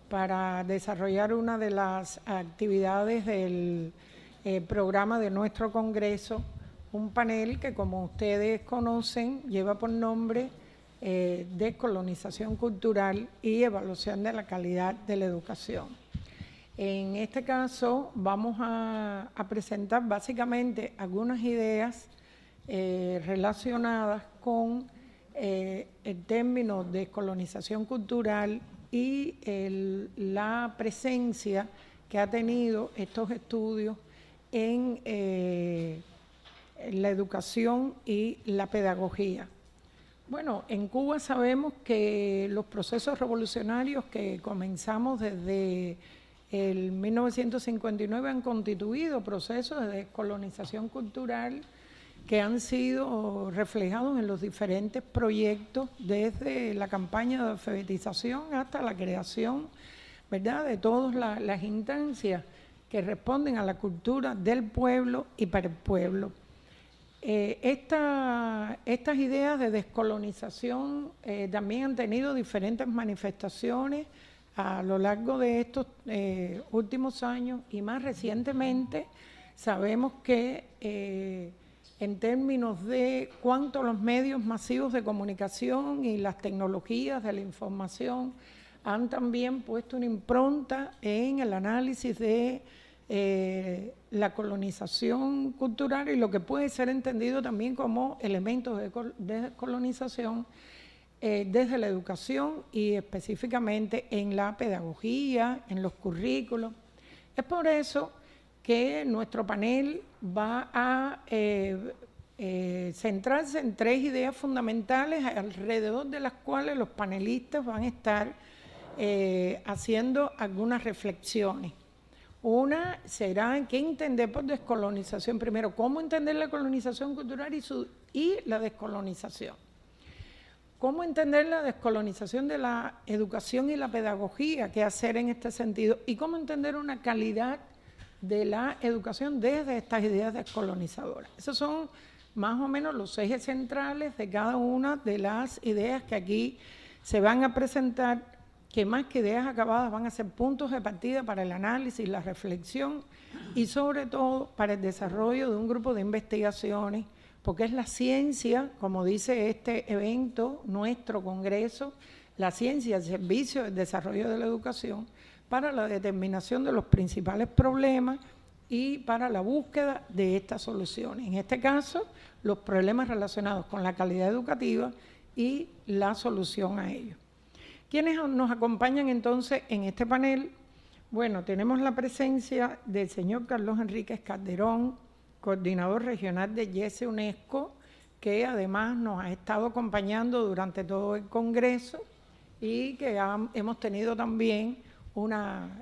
para desarrollar una de las actividades del programa de nuestro Congreso, un panel que, como ustedes conocen, lleva por nombre Descolonización Cultural y Evaluación de la Calidad de la Educación. En este caso vamos a presentar básicamente algunas ideas relacionadas con el término descolonización cultural y la presencia que ha tenido estos estudios en la educación y la pedagogía. Bueno, en Cuba sabemos que los procesos revolucionarios que comenzamos desde el 1959 han constituido procesos de descolonización cultural que han sido reflejados en los diferentes proyectos, desde la campaña de alfabetización hasta la creación, ¿verdad?, de todas las instancias que responden a la cultura del pueblo y para el pueblo. Estas ideas de descolonización también han tenido diferentes manifestaciones a lo largo de estos últimos años, y más recientemente sabemos que en términos de cuánto los medios masivos de comunicación y las tecnologías de la información han también puesto una impronta en el análisis de la colonización cultural y lo que puede ser entendido también como elementos de descolonización desde la educación y específicamente en la pedagogía, en los currículos. Es por eso que nuestro panel va a centrarse en tres ideas fundamentales alrededor de las cuales los panelistas van a estar haciendo algunas reflexiones. Una será qué entender por descolonización. Primero, cómo entender la colonización cultural y la descolonización. Cómo entender la descolonización de la educación y la pedagogía, qué hacer en este sentido, y cómo entender una calidad de la educación desde estas ideas descolonizadoras. Esos son más o menos los ejes centrales de cada una de las ideas que aquí se van a presentar, que más que ideas acabadas van a ser puntos de partida para el análisis, la reflexión y sobre todo para el desarrollo de un grupo de investigaciones, porque es la ciencia, como dice este evento, nuestro congreso, la ciencia al servicio del desarrollo de la educación, para la determinación de los principales problemas y para la búsqueda de estas soluciones. En este caso, los problemas relacionados con la calidad educativa y la solución a ellos. ¿Quiénes nos acompañan entonces en este panel? Bueno, tenemos la presencia del señor Carlos Enríquez Calderón, coordinador regional de YESE UNESCO, que además nos ha estado acompañando durante todo el congreso y que hemos tenido también una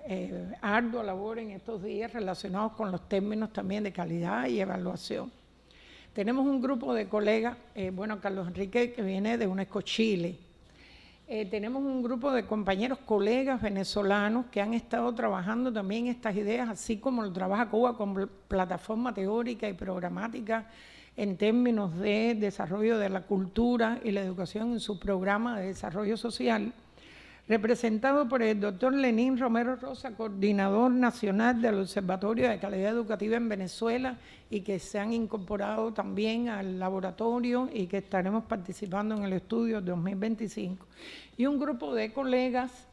ardua labor en estos días relacionados con los términos también de calidad y evaluación. Tenemos un grupo de colegas, bueno, Carlos Enrique, que viene de UNESCO Chile. Tenemos un grupo de compañeros, colegas venezolanos que han estado trabajando también estas ideas, así como lo trabaja Cuba como plataforma teórica y programática en términos de desarrollo de la cultura y la educación en su programa de desarrollo social, representado por el doctor Lenín Romero Rosa, coordinador nacional del Observatorio de Calidad Educativa en Venezuela, y que se han incorporado también al laboratorio y que estaremos participando en el estudio 2025. Y un grupo de colegas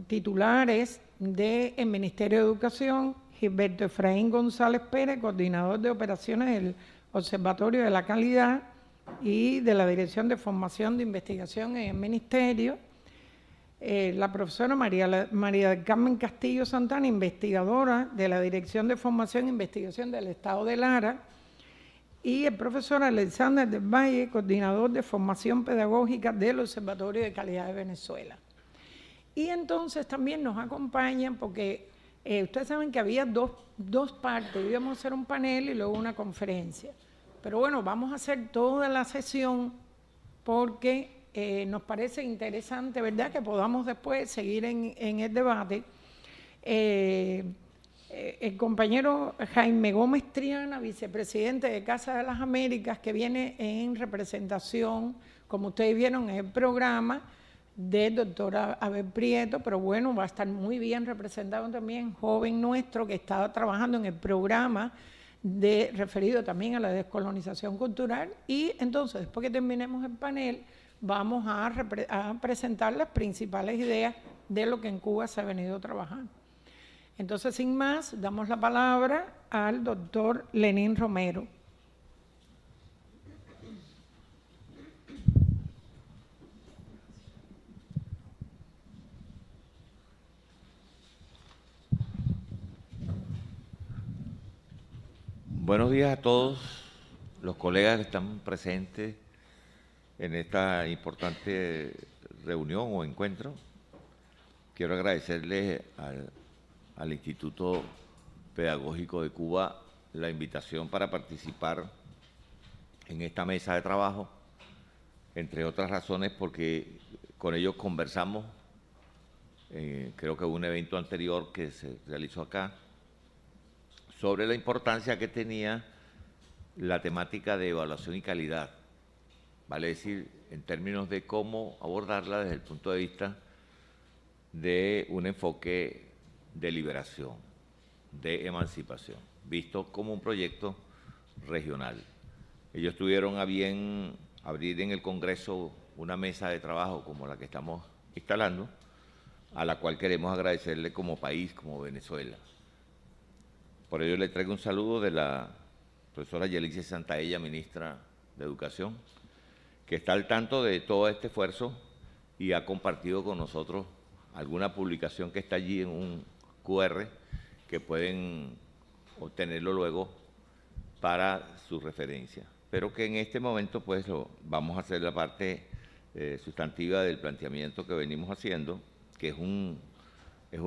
titulares del Ministerio de Educación, Gilberto Efraín González Pérez, coordinador de operaciones del Observatorio de la Calidad y de la Dirección de Formación de Investigación en el Ministerio, la profesora María del Carmen Castillo Santana, investigadora de la Dirección de Formación e Investigación del Estado de Lara, y el profesor Alexander del Valle, coordinador de Formación Pedagógica del Observatorio de Calidad de Venezuela. Y entonces también nos acompañan porque ustedes saben que había dos partes, íbamos a hacer un panel y luego una conferencia. Pero bueno, vamos a hacer toda la sesión porque nos parece interesante, ¿verdad?, que podamos después seguir en el debate. El compañero Jaime Gómez Triana, vicepresidente de Casa de las Américas, que viene en representación, como ustedes vieron en el programa, del doctor Abel Prieto, pero bueno, va a estar muy bien representado también, joven nuestro que estaba trabajando en el programa referido también a la descolonización cultural. Y entonces, después que terminemos el panel, vamos a presentar las principales ideas de lo que en Cuba se ha venido trabajando. Entonces, sin más, damos la palabra al doctor Lenín Romero. Buenos días a todos los colegas que están presentes en esta importante reunión o encuentro. Quiero agradecerles al Instituto Pedagógico de Cuba la invitación para participar en esta mesa de trabajo, entre otras razones porque con ellos conversamos, creo que hubo un evento anterior que se realizó acá, sobre la importancia que tenía la temática de evaluación y calidad, vale decir, en términos de cómo abordarla desde el punto de vista de un enfoque de liberación, de emancipación, visto como un proyecto regional. Ellos tuvieron a bien abrir en el Congreso una mesa de trabajo como la que estamos instalando, a la cual queremos agradecerle como país, como Venezuela. Por ello le traigo un saludo de la profesora Yelicia Santaella, ministra de Educación, que está al tanto de todo este esfuerzo y ha compartido con nosotros alguna publicación que está allí en un QR que pueden obtenerlo luego para su referencia. Pero que en este momento pues vamos a hacer la parte sustantiva del planteamiento que venimos haciendo, que es un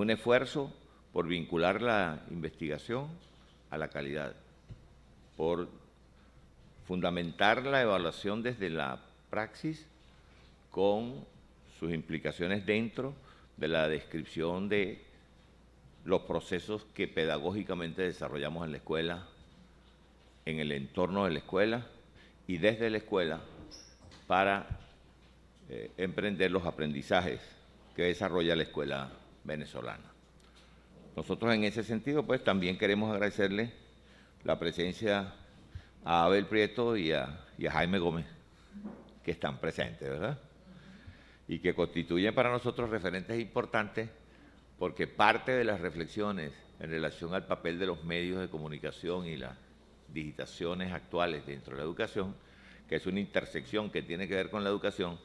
esfuerzo por vincular la investigación a la calidad, por fundamentar la evaluación desde la praxis con sus implicaciones dentro de la descripción de los procesos que pedagógicamente desarrollamos en la escuela, en el entorno de la escuela y desde la escuela para emprender los aprendizajes que desarrolla la escuela venezolana. Nosotros en ese sentido, pues también queremos agradecerle la presencia a Abel Prieto y a Jaime Gómez, que están presentes, ¿verdad? Y que constituyen para nosotros referentes importantes porque parte de las reflexiones en relación al papel de los medios de comunicación y las digitaciones actuales dentro de la educación, que es una intersección que tiene que ver con la educación,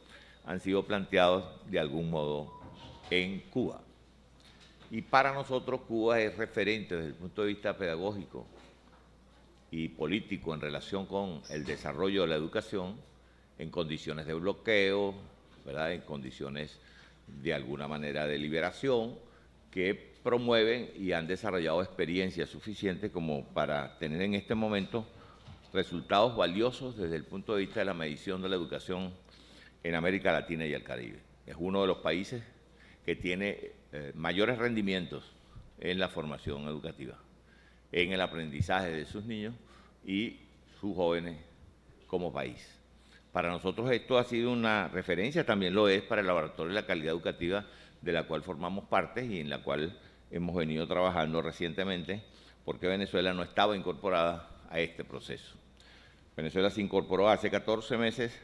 han sido planteados de algún modo en Cuba. Y para nosotros Cuba es referente desde el punto de vista pedagógico y político en relación con el desarrollo de la educación en condiciones de bloqueo, ¿verdad? En condiciones de alguna manera de liberación que promueven y han desarrollado experiencias suficientes como para tener en este momento resultados valiosos desde el punto de vista de la medición de la educación en América Latina y el Caribe. Es uno de los países que tiene mayores rendimientos en la formación educativa, en el aprendizaje de sus niños y sus jóvenes como país. Para nosotros esto ha sido una referencia, también lo es para el Laboratorio de la Calidad Educativa, de la cual formamos parte y en la cual hemos venido trabajando recientemente, porque Venezuela no estaba incorporada a este proceso. Venezuela se incorporó hace 14 meses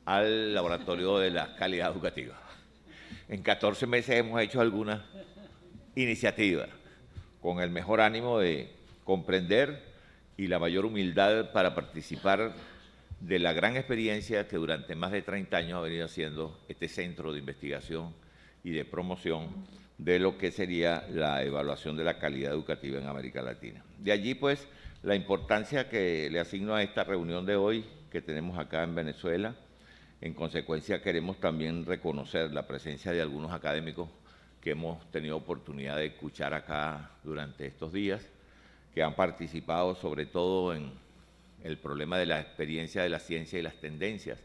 al Laboratorio de la Calidad Educativa. En 14 meses hemos hecho algunas iniciativas con el mejor ánimo de comprender y la mayor humildad para participar de la gran experiencia que durante más de 30 años ha venido haciendo este centro de investigación y de promoción de lo que sería la evaluación de la calidad educativa en América Latina. De allí, pues, la importancia que le asigno a esta reunión de hoy que tenemos acá en Venezuela. En consecuencia, queremos también reconocer la presencia de algunos académicos que hemos tenido oportunidad de escuchar acá durante estos días, que han participado sobre todo en el problema de la experiencia de la ciencia y las tendencias.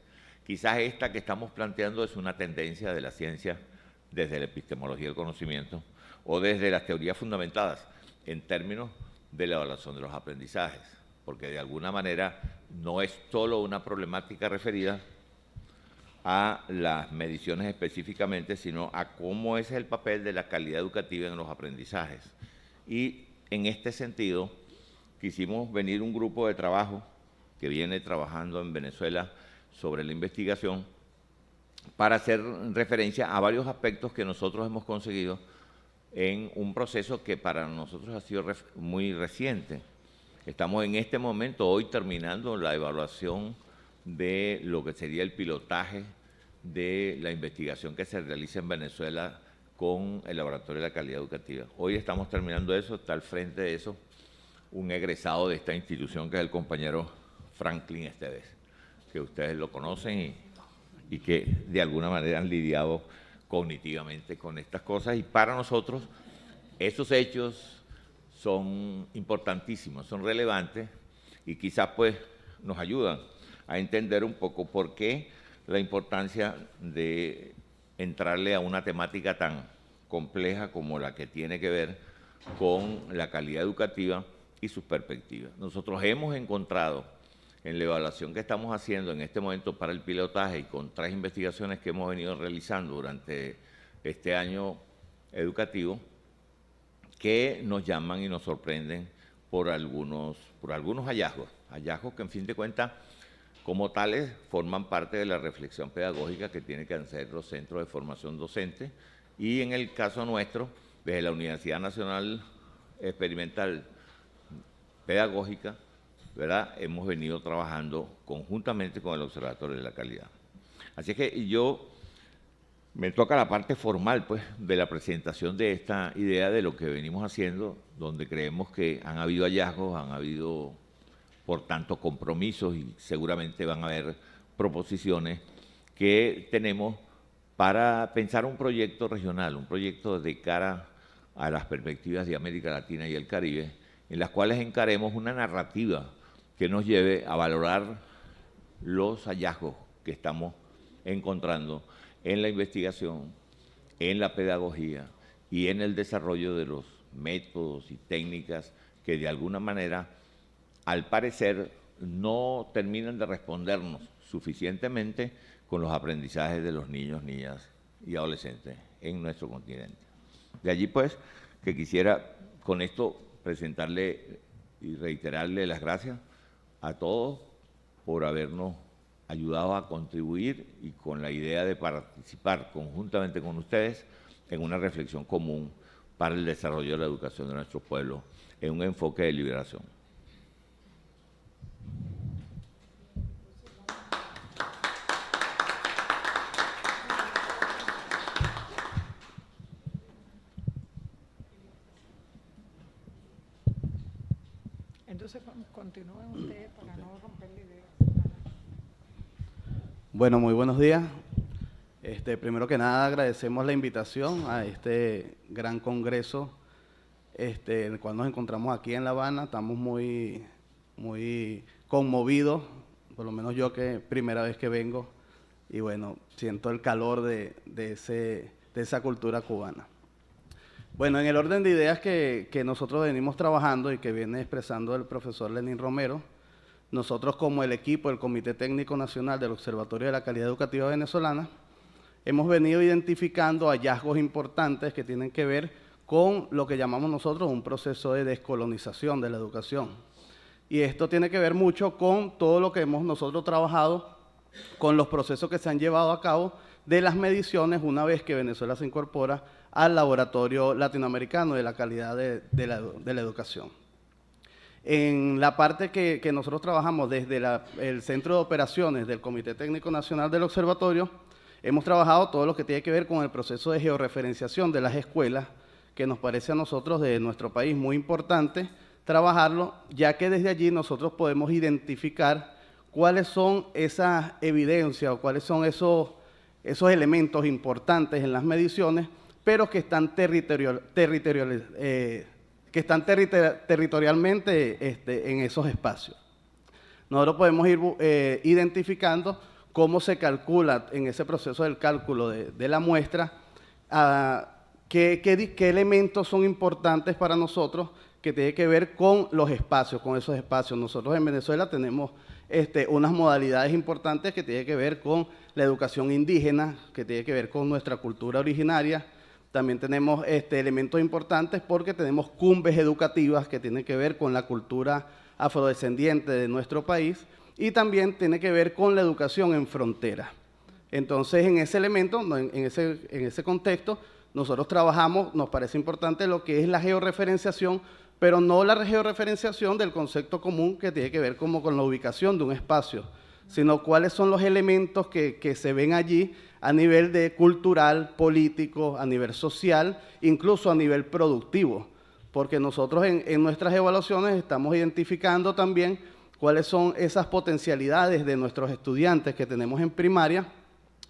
Quizás esta que estamos planteando es una tendencia de la ciencia desde la epistemología del conocimiento o desde las teorías fundamentadas en términos de la evaluación de los aprendizajes, porque de alguna manera no es solo una problemática referida a las mediciones específicamente, sino a cómo es el papel de la calidad educativa en los aprendizajes. Y en este sentido, quisimos venir un grupo de trabajo que viene trabajando en Venezuela sobre la investigación para hacer referencia a varios aspectos que nosotros hemos conseguido en un proceso que para nosotros ha sido muy reciente. Estamos en este momento, hoy, terminando la evaluación de lo que sería el pilotaje de la investigación que se realiza en Venezuela con el Laboratorio de la Calidad Educativa. Hoy estamos terminando eso, está al frente de eso un egresado de esta institución que es el compañero Franklin Esteves, que ustedes lo conocen y que de alguna manera han lidiado cognitivamente con estas cosas, y para nosotros esos hechos son importantísimos, son relevantes y quizás pues nos ayudan a entender un poco por qué la importancia de entrarle a una temática tan compleja como la que tiene que ver con la calidad educativa y sus perspectivas. Nosotros hemos encontrado en la evaluación que estamos haciendo en este momento para el pilotaje y con 3 investigaciones que hemos venido realizando durante este año educativo, que nos llaman y nos sorprenden por algunos hallazgos que en fin de cuentas como tales forman parte de la reflexión pedagógica que tienen que hacer los centros de formación docente, y en el caso nuestro, desde la Universidad Nacional Experimental Pedagógica, ¿verdad?, hemos venido trabajando conjuntamente con el Observatorio de la Calidad. Así que me toca la parte formal, pues, de la presentación de esta idea de lo que venimos haciendo, donde creemos que han habido hallazgos, han habido, por tanto, compromisos, y seguramente van a haber proposiciones que tenemos para pensar un proyecto regional, un proyecto de cara a las perspectivas de América Latina y el Caribe, en las cuales encaremos una narrativa que nos lleve a valorar los hallazgos que estamos encontrando en la investigación, en la pedagogía y en el desarrollo de los métodos y técnicas que de alguna manera, al parecer, no terminan de respondernos suficientemente con los aprendizajes de los niños, niñas y adolescentes en nuestro continente. De allí, pues, que quisiera con esto presentarle y reiterarle las gracias a todos por habernos ayudado a contribuir y con la idea de participar conjuntamente con ustedes en una reflexión común para el desarrollo de la educación de nuestro pueblo en un enfoque de liberación. Entonces, continúen ustedes para no romper la idea. Bueno, muy buenos días. Primero que nada, agradecemos la invitación a este gran congreso, en el cual nos encontramos aquí en La Habana. Estamos muy conmovidos, por lo menos yo, que primera vez que vengo, y bueno, siento el calor de esa cultura cubana. Bueno, en el orden de ideas que nosotros venimos trabajando y que viene expresando el profesor Lenín Romero, nosotros como el equipo del Comité Técnico Nacional del Observatorio de la Calidad Educativa Venezolana, hemos venido identificando hallazgos importantes que tienen que ver con lo que llamamos nosotros un proceso de descolonización de la educación. Y esto tiene que ver mucho con todo lo que hemos nosotros trabajado, con los procesos que se han llevado a cabo de las mediciones una vez que Venezuela se incorpora al Laboratorio Latinoamericano de la Calidad de la Educación. En la parte que nosotros trabajamos desde el Centro de Operaciones del Comité Técnico Nacional del Observatorio, hemos trabajado todo lo que tiene que ver con el proceso de georreferenciación de las escuelas, que nos parece a nosotros de nuestro país muy importante trabajarlo, ya que desde allí nosotros podemos identificar cuáles son esas evidencias o cuáles son esos elementos importantes en las mediciones, pero que están territorialmente en esos espacios. Nosotros podemos ir identificando cómo se calcula en ese proceso del cálculo de la muestra, qué elementos son importantes para nosotros que tiene que ver con los espacios, con esos espacios. Nosotros en Venezuela tenemos unas modalidades importantes que tienen que ver con la educación indígena, que tiene que ver con nuestra cultura originaria. También tenemos elementos importantes porque tenemos cumbres educativas que tienen que ver con la cultura afrodescendiente de nuestro país y también tiene que ver con la educación en frontera. Entonces, en ese elemento, en ese contexto, nosotros trabajamos, nos parece importante lo que es la georreferenciación, pero no la georreferenciación del concepto común que tiene que ver como con la ubicación de un espacio, sino cuáles son los elementos que se ven allí a nivel de cultural, político, a nivel social, incluso a nivel productivo, porque nosotros en nuestras evaluaciones estamos identificando también cuáles son esas potencialidades de nuestros estudiantes que tenemos en primaria.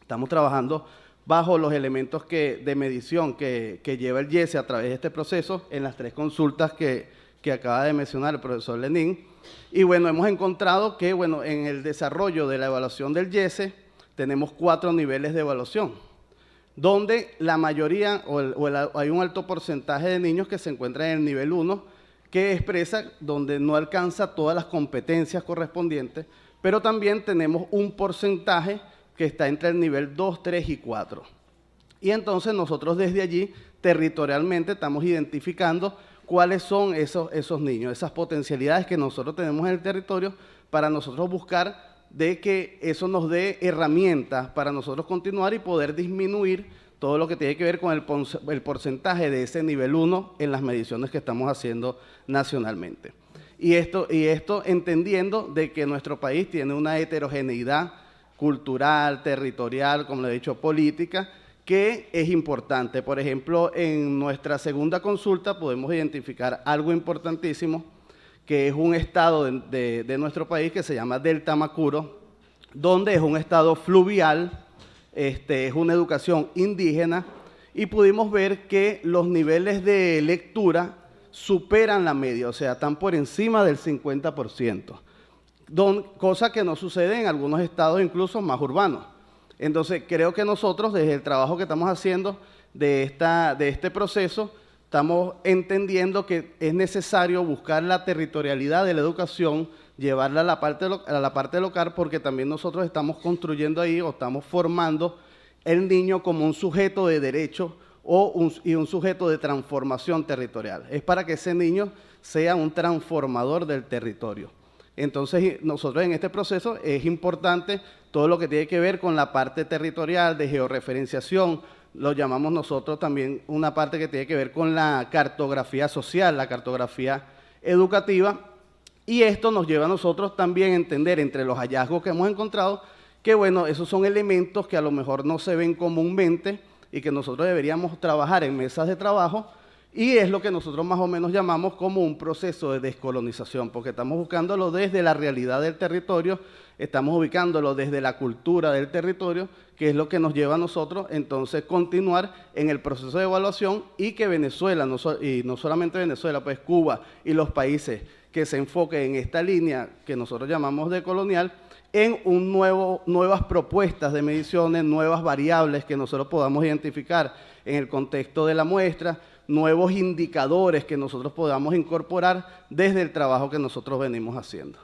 Estamos trabajando bajo los elementos de medición que lleva el YESE a través de este proceso en las 3 consultas que acaba de mencionar el profesor Lenín. Y bueno, hemos encontrado que en el desarrollo de la evaluación del YESE tenemos 4 niveles de evaluación, donde la mayoría hay un alto porcentaje de niños que se encuentran en el nivel 1, que expresa donde no alcanza todas las competencias correspondientes, pero también tenemos un porcentaje que está entre el nivel 2, 3 y 4. Y entonces nosotros desde allí, territorialmente, estamos identificando cuáles son esos niños, esas potencialidades que nosotros tenemos en el territorio para nosotros buscar de que eso nos dé herramientas para nosotros continuar y poder disminuir todo lo que tiene que ver con el porcentaje de ese nivel 1 en las mediciones que estamos haciendo nacionalmente. Y esto entendiendo de que nuestro país tiene una heterogeneidad cultural, territorial, como le he dicho, política, que es importante. Por ejemplo, en nuestra segunda consulta podemos identificar algo importantísimo, que es un estado de nuestro país que se llama Delta Macuro, donde es un estado fluvial, es una educación indígena, y pudimos ver que los niveles de lectura superan la media, o sea, están por encima del 50%, cosa que no sucede en algunos estados incluso más urbanos. Entonces, creo que nosotros, desde el trabajo que estamos haciendo de este proceso, estamos entendiendo que es necesario buscar la territorialidad de la educación, llevarla a la parte local, porque también nosotros estamos construyendo ahí o estamos formando el niño como un sujeto de derecho y un sujeto de transformación territorial. Es para que ese niño sea un transformador del territorio. Entonces, nosotros en este proceso es importante todo lo que tiene que ver con la parte territorial de georreferenciación. Lo llamamos nosotros también una parte que tiene que ver con la cartografía social, la cartografía educativa, y esto nos lleva a nosotros también a entender entre los hallazgos que hemos encontrado que, esos son elementos que a lo mejor no se ven comúnmente y que nosotros deberíamos trabajar en mesas de trabajo, y es lo que nosotros más o menos llamamos como un proceso de descolonización, porque estamos buscándolo desde la realidad del territorio, estamos ubicándolo desde la cultura del territorio, que es lo que nos lleva a nosotros entonces continuar en el proceso de evaluación, y que Venezuela, y no solamente Venezuela, pues Cuba y los países que se enfoquen en esta línea que nosotros llamamos decolonial, en nuevas propuestas de mediciones, nuevas variables que nosotros podamos identificar en el contexto de la muestra, nuevos indicadores que nosotros podamos incorporar desde el trabajo que nosotros venimos haciendo.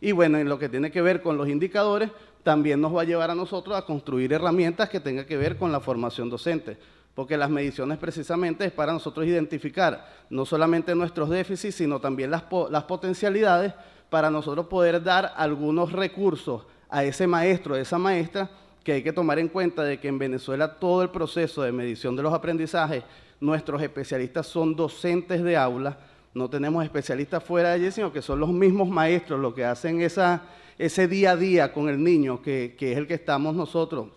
Y en lo que tiene que ver con los indicadores, también nos va a llevar a nosotros a construir herramientas que tengan que ver con la formación docente, porque las mediciones precisamente es para nosotros identificar no solamente nuestros déficits, sino también las potencialidades para nosotros poder dar algunos recursos a ese maestro, a esa maestra, que hay que tomar en cuenta de que en Venezuela todo el proceso de medición de los aprendizajes, nuestros especialistas son docentes de aula, no tenemos especialistas fuera de allí, sino que son los mismos maestros los que hacen ese día a día con el niño, que es el que estamos nosotros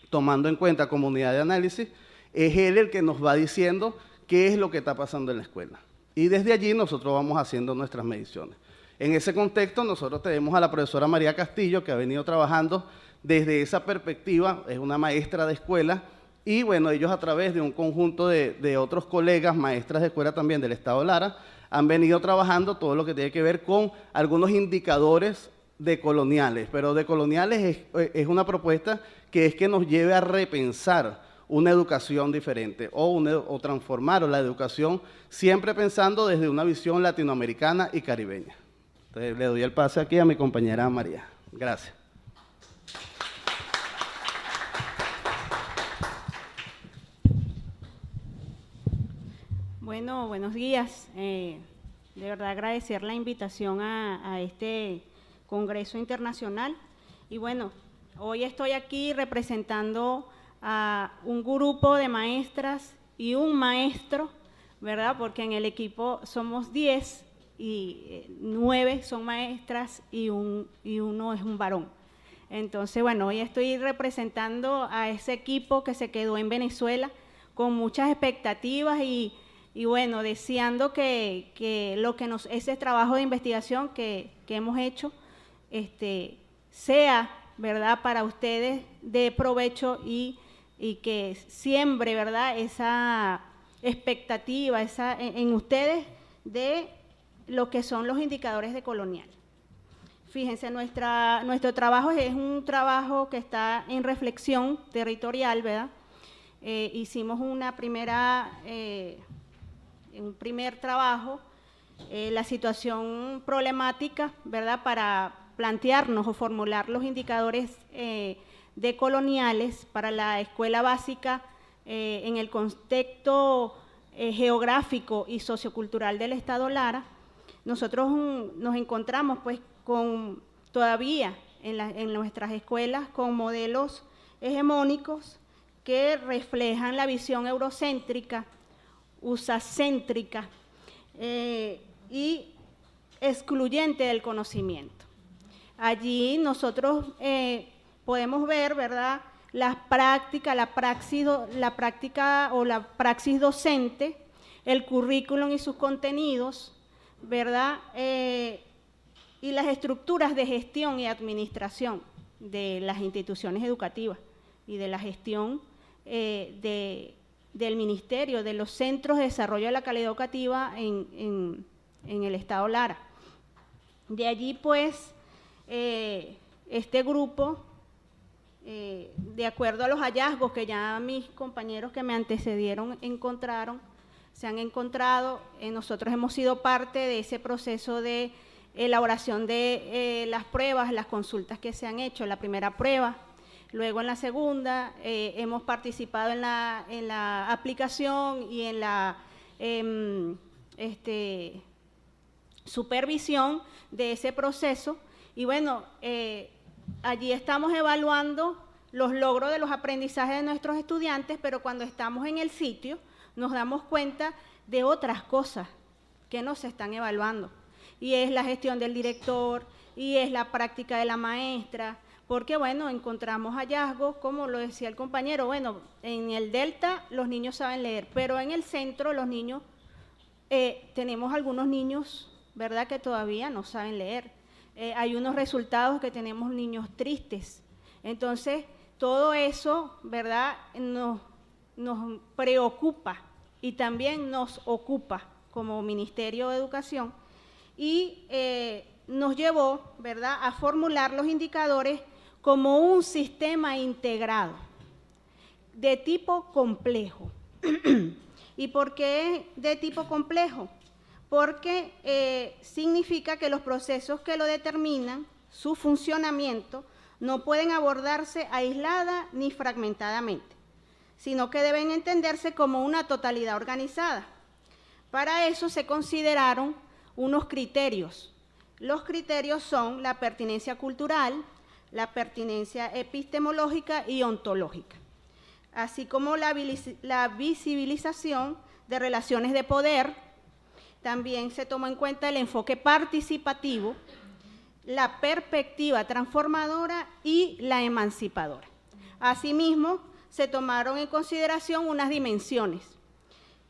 tomando en cuenta como unidad de análisis. Es él el que nos va diciendo qué es lo que está pasando en la escuela. Y desde allí nosotros vamos haciendo nuestras mediciones. En ese contexto nosotros tenemos a la profesora María Castillo, que ha venido trabajando desde esa perspectiva, es una maestra de escuela, y ellos a través de un conjunto de otros colegas, maestras de escuela también del Estado Lara, han venido trabajando todo lo que tiene que ver con algunos indicadores decoloniales, pero decoloniales es una propuesta que nos lleve a repensar una educación diferente o transformar la educación siempre pensando desde una visión latinoamericana y caribeña. Entonces, le doy el pase aquí a mi compañera María. Gracias. Bueno, buenos días. De verdad agradecer la invitación a este Congreso Internacional. Y bueno, hoy estoy aquí representando a un grupo de maestras y un maestro, ¿verdad? Porque en el equipo somos 10 y 9 son maestras y uno es un varón. Entonces, bueno, hoy estoy representando a ese equipo que se quedó en Venezuela con muchas expectativas y bueno, deseando que lo que ese trabajo de investigación que hemos hecho sea, ¿verdad?, para ustedes de provecho y que siembre, ¿verdad?, esa expectativa en ustedes de lo que son los indicadores de colonial. Fíjense, nuestro trabajo es un trabajo que está en reflexión territorial, ¿verdad? Hicimos un primer trabajo, la situación problemática, ¿verdad?, para plantearnos o formular los indicadores decoloniales para la escuela básica en el contexto geográfico y sociocultural del Estado Lara. Nosotros nos encontramos pues todavía en nuestras escuelas con modelos hegemónicos que reflejan la visión eurocéntrica, usacéntrica y excluyente del conocimiento. Allí nosotros podemos ver, ¿verdad?, la praxis docente, el currículum y sus contenidos, ¿verdad?, y las estructuras de gestión y administración de las instituciones educativas y de la gestión del Ministerio, de los Centros de Desarrollo de la Calidad Educativa en el Estado Lara. De allí, pues, este grupo, de acuerdo a los hallazgos que ya mis compañeros que me antecedieron se han encontrado, nosotros hemos sido parte de ese proceso de elaboración de las pruebas, las consultas que se han hecho, la primera prueba. Luego en la segunda hemos participado en la aplicación y en la supervisión de ese proceso. Y bueno, allí estamos evaluando los logros de los aprendizajes de nuestros estudiantes, pero cuando estamos en el sitio nos damos cuenta de otras cosas que no se están evaluando. Y es la gestión del director, y es la práctica de la maestra, porque bueno, encontramos hallazgos, como lo decía el compañero, bueno, en el Delta los niños saben leer, pero en el centro los niños, tenemos algunos niños, ¿verdad?, que todavía no saben leer. Hay unos resultados que tenemos niños tristes. Entonces, todo eso, ¿verdad?, nos preocupa y también nos ocupa como Ministerio de Educación y nos llevó, ¿verdad?, a formular los indicadores como un sistema integrado de tipo complejo. ¿Y por qué de tipo complejo? Porque significa que los procesos que lo determinan, su funcionamiento, no pueden abordarse aislada ni fragmentadamente, sino que deben entenderse como una totalidad organizada. Para eso se consideraron unos criterios. Los criterios son la pertinencia cultural, la pertinencia epistemológica y ontológica, así como la visibilización de relaciones de poder. También se tomó en cuenta el enfoque participativo, la perspectiva transformadora y la emancipadora. Asimismo, se tomaron en consideración unas dimensiones,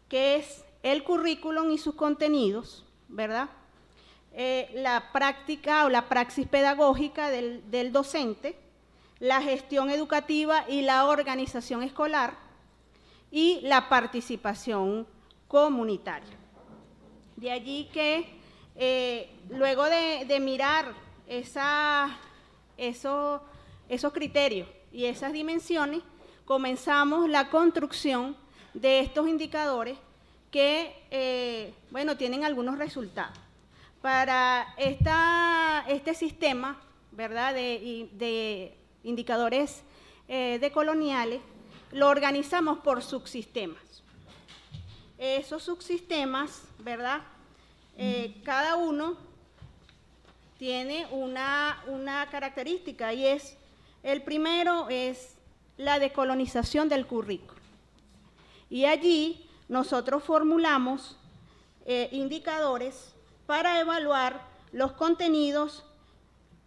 que es el currículum y sus contenidos, ¿verdad?, la práctica o la praxis pedagógica del docente, la gestión educativa y la organización escolar y la participación comunitaria. De allí que luego de mirar esos criterios y esas dimensiones, comenzamos la construcción de estos indicadores que, bueno, tienen algunos resultados. Para este sistema, ¿verdad?, de indicadores decoloniales, lo organizamos por subsistemas. esos subsistemas, ¿verdad? Cada uno tiene una característica y es, el primero es la decolonización del currículo. Y allí nosotros formulamos indicadores para evaluar los contenidos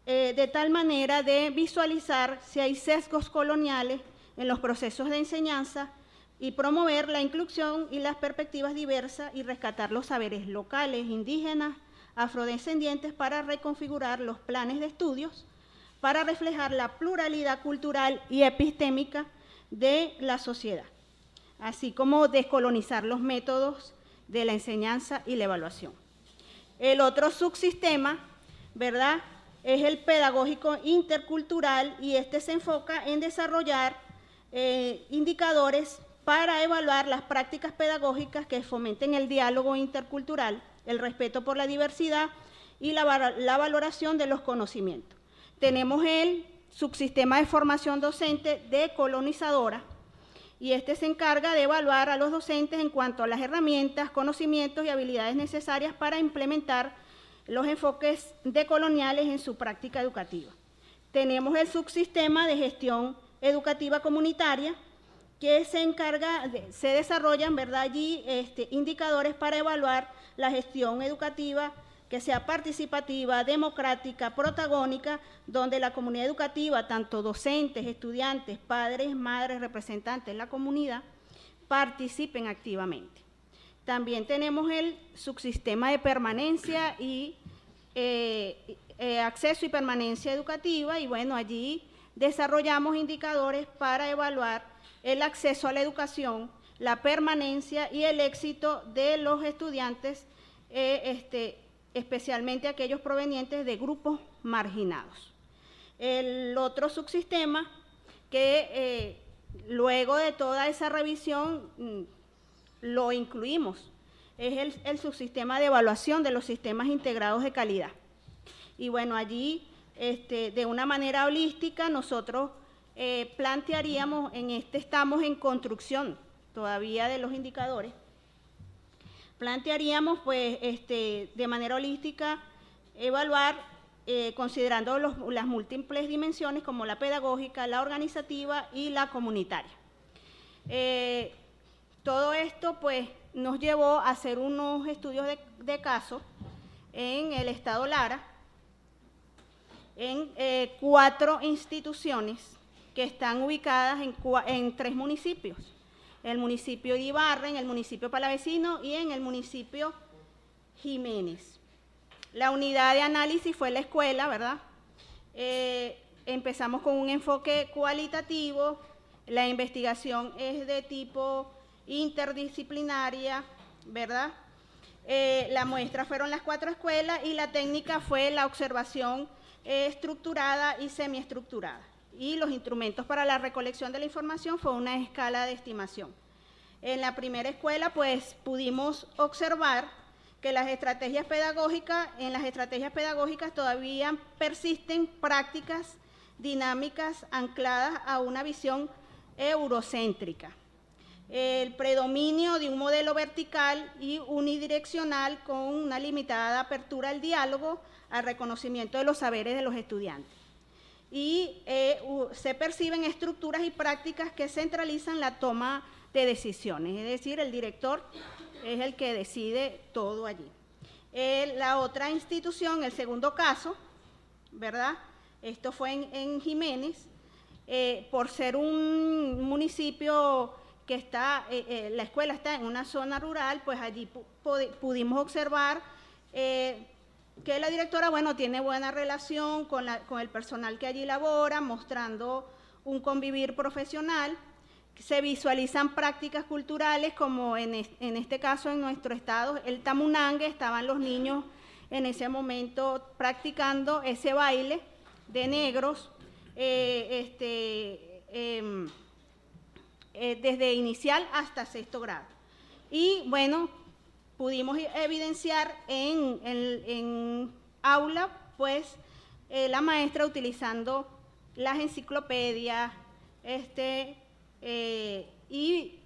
de tal manera de visualizar si hay sesgos coloniales en los procesos de enseñanza y promover la inclusión y las perspectivas diversas y rescatar los saberes locales, indígenas, afrodescendientes para reconfigurar los planes de estudios, para reflejar la pluralidad cultural y epistémica de la sociedad, así como descolonizar los métodos de la enseñanza y la evaluación. El otro subsistema, ¿verdad?, es el pedagógico intercultural y este se enfoca en desarrollar indicadores para evaluar las prácticas pedagógicas que fomenten el diálogo intercultural, el respeto por la diversidad y la valoración de los conocimientos. Tenemos el subsistema de formación docente decolonizadora y este se encarga de evaluar a los docentes en cuanto a las herramientas, conocimientos y habilidades necesarias para implementar los enfoques decoloniales en su práctica educativa. Tenemos el subsistema de gestión educativa comunitaria, que se desarrollan, ¿verdad?, allí indicadores para evaluar la gestión educativa que sea participativa, democrática, protagónica, donde la comunidad educativa, tanto docentes, estudiantes, padres, madres, representantes de la comunidad, participen activamente. También tenemos el subsistema de permanencia y acceso y permanencia educativa, y bueno, allí desarrollamos indicadores para evaluar el acceso a la educación, la permanencia y el éxito de los estudiantes, especialmente aquellos provenientes de grupos marginados. El otro subsistema que luego de toda esa revisión lo incluimos es el subsistema de evaluación de los sistemas integrados de calidad. Y bueno, allí de una manera holística nosotros plantearíamos, estamos en construcción todavía de los indicadores, plantearíamos pues de manera holística evaluar considerando las múltiples dimensiones como la pedagógica, la organizativa y la comunitaria. Todo esto pues nos llevó a hacer unos estudios de caso en el estado Lara, en 4 instituciones que están ubicadas en 3 municipios, el municipio de Ibarra, en el municipio Palavecino y en el municipio Jiménez. La unidad de análisis fue la escuela, ¿verdad? Empezamos con un enfoque cualitativo, la investigación es de tipo interdisciplinaria, ¿verdad? La muestra fueron las 4 escuelas y la técnica fue la observación estructurada y semiestructurada. Y los instrumentos para la recolección de la información fue una escala de estimación. En la primera escuela, pues, pudimos observar que en las estrategias pedagógicas todavía persisten prácticas dinámicas ancladas a una visión eurocéntrica. El predominio de un modelo vertical y unidireccional con una limitada apertura al diálogo, al reconocimiento de los saberes de los estudiantes. Y se perciben estructuras y prácticas que centralizan la toma de decisiones, es decir, el director es el que decide todo allí. La otra institución, el segundo caso, ¿verdad? Esto fue en Jiménez, por ser un municipio que está, la escuela está en una zona rural, pues allí pudimos observar que la directora, bueno, tiene buena relación con el personal que allí labora, mostrando un convivir profesional. Se visualizan prácticas culturales como en este caso en nuestro estado, el tamunangue, estaban los niños en ese momento practicando ese baile de negros, desde inicial hasta 6º grado. Y bueno, pudimos evidenciar en aula, pues, la maestra utilizando las enciclopedias, y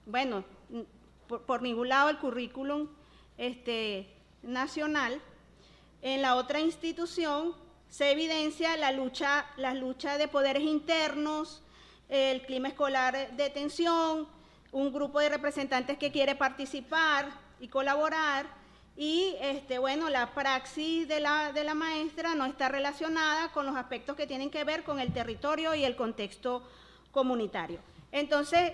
bueno, por ningún lado el currículum nacional. En la otra institución se evidencia las luchas de poderes internos, el clima escolar de tensión, un grupo de representantes que quiere participar y colaborar, y bueno, la praxis de la maestra no está relacionada con los aspectos que tienen que ver con el territorio y el contexto comunitario. Entonces,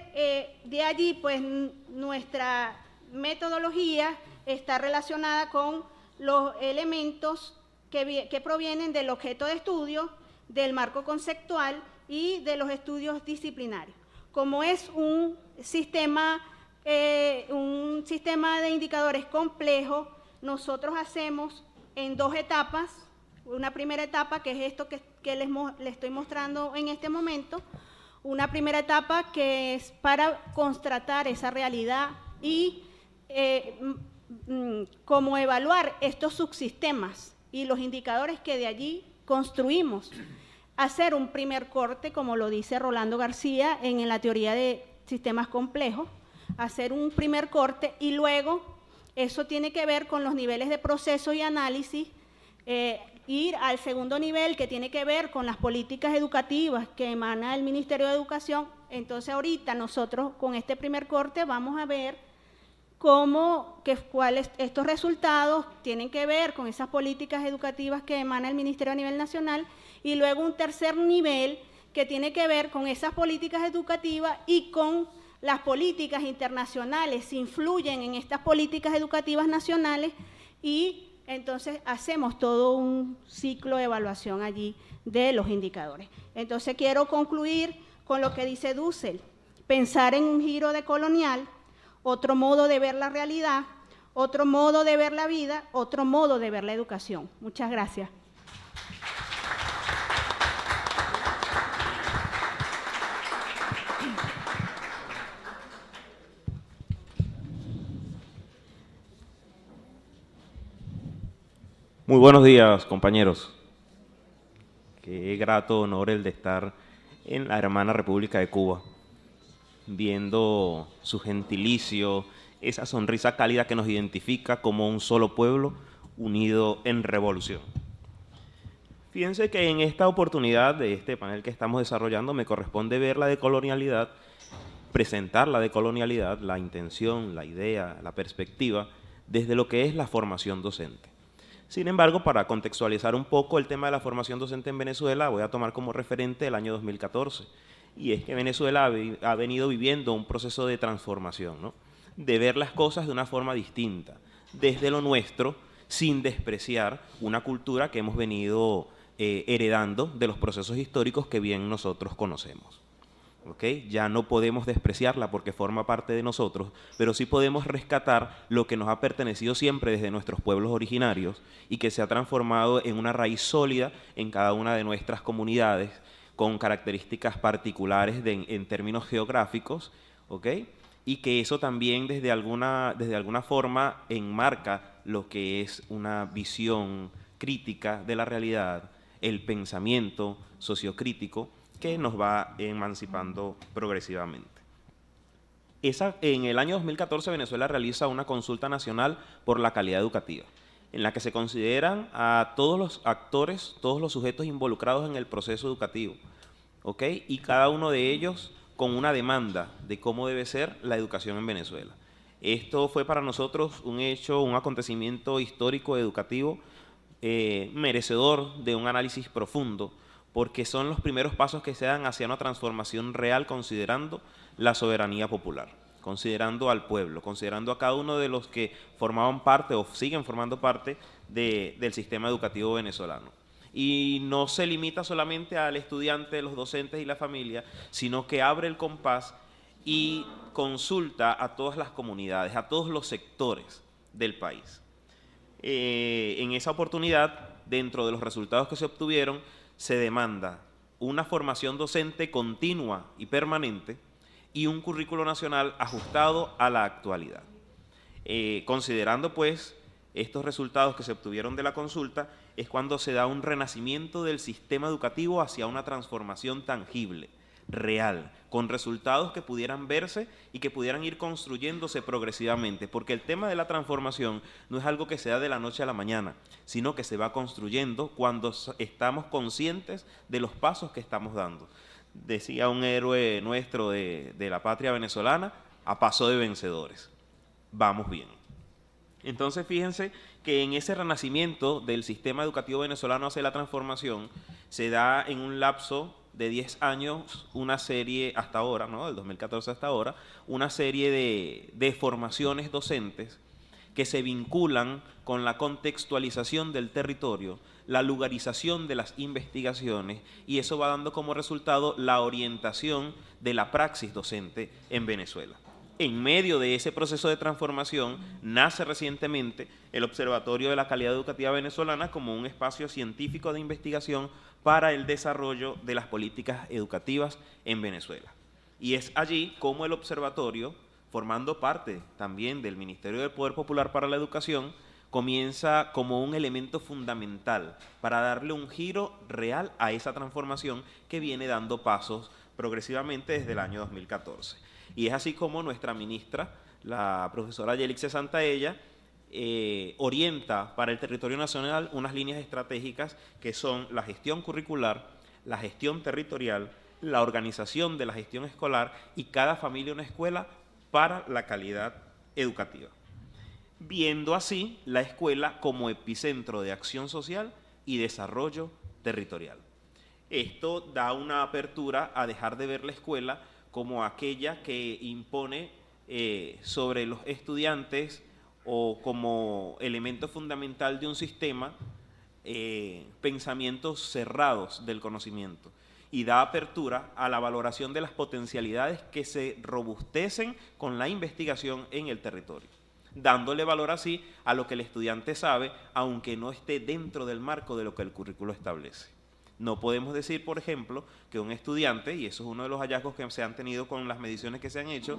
de allí, pues, nuestra metodología está relacionada con los elementos que provienen del objeto de estudio, del marco conceptual y de los estudios disciplinarios. Como es un sistema de indicadores complejo, nosotros hacemos en 2 etapas. Una primera etapa, que es esto que les estoy mostrando en este momento, una primera etapa que es para constatar esa realidad y cómo evaluar estos subsistemas y los indicadores que de allí construimos. Hacer un primer corte, como lo dice Rolando García en la teoría de sistemas complejos, hacer un primer corte, y luego eso tiene que ver con los niveles de proceso y análisis, ir al segundo nivel, que tiene que ver con las políticas educativas que emana el Ministerio de Educación. Entonces ahorita nosotros con este primer corte vamos a ver cuáles estos resultados tienen que ver con esas políticas educativas que emana el Ministerio a nivel nacional, y luego un tercer nivel que tiene que ver con esas políticas educativas y con las políticas internacionales, si influyen en estas políticas educativas nacionales, y entonces hacemos todo un ciclo de evaluación allí de los indicadores. Entonces quiero concluir con lo que dice Dussel: pensar en un giro decolonial, otro modo de ver la realidad, otro modo de ver la vida, otro modo de ver la educación. Muchas gracias. Muy buenos días, compañeros. Qué grato honor el de estar en la hermana República de Cuba, viendo su gentilicio, esa sonrisa cálida que nos identifica como un solo pueblo unido en revolución. Fíjense que en esta oportunidad de este panel que estamos desarrollando me corresponde ver la decolonialidad, presentar la decolonialidad, la intención, la idea, la perspectiva, desde lo que es la formación docente. Sin embargo, para contextualizar un poco el tema de la formación docente en Venezuela, voy a tomar como referente el año 2014. Y es que Venezuela ha venido viviendo un proceso de transformación, ¿no? De ver las cosas de una forma distinta, desde lo nuestro, sin despreciar una cultura que hemos venido heredando de los procesos históricos que bien nosotros conocemos. ¿Okay? Ya no podemos despreciarla porque forma parte de nosotros, pero sí podemos rescatar lo que nos ha pertenecido siempre desde nuestros pueblos originarios y que se ha transformado en una raíz sólida en cada una de nuestras comunidades, con características particulares en términos geográficos, ¿okay? Y que eso también desde alguna forma enmarca lo que es una visión crítica de la realidad, el pensamiento sociocrítico, que nos va emancipando progresivamente. En el año 2014 Venezuela realiza una consulta nacional por la calidad educativa, en la que se consideran a todos los actores, todos los sujetos involucrados en el proceso educativo, ¿okay? Y cada uno de ellos con una demanda de cómo debe ser la educación en Venezuela. Esto fue para nosotros un hecho, un acontecimiento histórico educativo merecedor de un análisis profundo, porque son los primeros pasos que se dan hacia una transformación real, considerando la soberanía popular, considerando al pueblo, considerando a cada uno de los que formaban parte o siguen formando parte del sistema educativo venezolano. Y no se limita solamente al estudiante, los docentes y la familia, sino que abre el compás y consulta a todas las comunidades, a todos los sectores del país. En esa oportunidad, dentro de los resultados que se obtuvieron, se demanda una formación docente continua y permanente y un currículo nacional ajustado a la actualidad. Considerando pues estos resultados que se obtuvieron de la consulta, es cuando se da un renacimiento del sistema educativo hacia una transformación tangible, real, con resultados que pudieran verse y que pudieran ir construyéndose progresivamente, porque el tema de la transformación no es algo que se da de la noche a la mañana, sino que se va construyendo cuando estamos conscientes de los pasos que estamos dando. Decía un héroe nuestro de la patria venezolana, a paso de vencedores. Vamos bien. Entonces, fíjense que en ese renacimiento del sistema educativo venezolano hacia la transformación se da en un lapso de 10 años una serie, hasta ahora, ¿no?, del 2014 hasta ahora, una serie de formaciones docentes que se vinculan con la contextualización del territorio, la lugarización de las investigaciones, y eso va dando como resultado la orientación de la praxis docente en Venezuela. En medio de ese proceso de transformación nace recientemente el Observatorio de la Calidad Educativa Venezolana como un espacio científico de investigación para el desarrollo de las políticas educativas en Venezuela. Y es allí como el observatorio, formando parte también del Ministerio del Poder Popular para la Educación, comienza como un elemento fundamental para darle un giro real a esa transformación que viene dando pasos progresivamente desde el año 2014. Y es así como nuestra ministra, la profesora Yelixe Santaella, orienta para el territorio nacional unas líneas estratégicas que son la gestión curricular, la gestión territorial, la organización de la gestión escolar y cada familia una escuela para la calidad educativa, viendo así la escuela como epicentro de acción social y desarrollo territorial. Esto da una apertura a dejar de ver la escuela como aquella que impone sobre los estudiantes o como elemento fundamental de un sistema pensamientos cerrados del conocimiento, y da apertura a la valoración de las potencialidades que se robustecen con la investigación en el territorio, dándole valor así a lo que el estudiante sabe, aunque no esté dentro del marco de lo que el currículo establece. No podemos decir, por ejemplo, que un estudiante, y eso es uno de los hallazgos que se han tenido con las mediciones que se han hecho,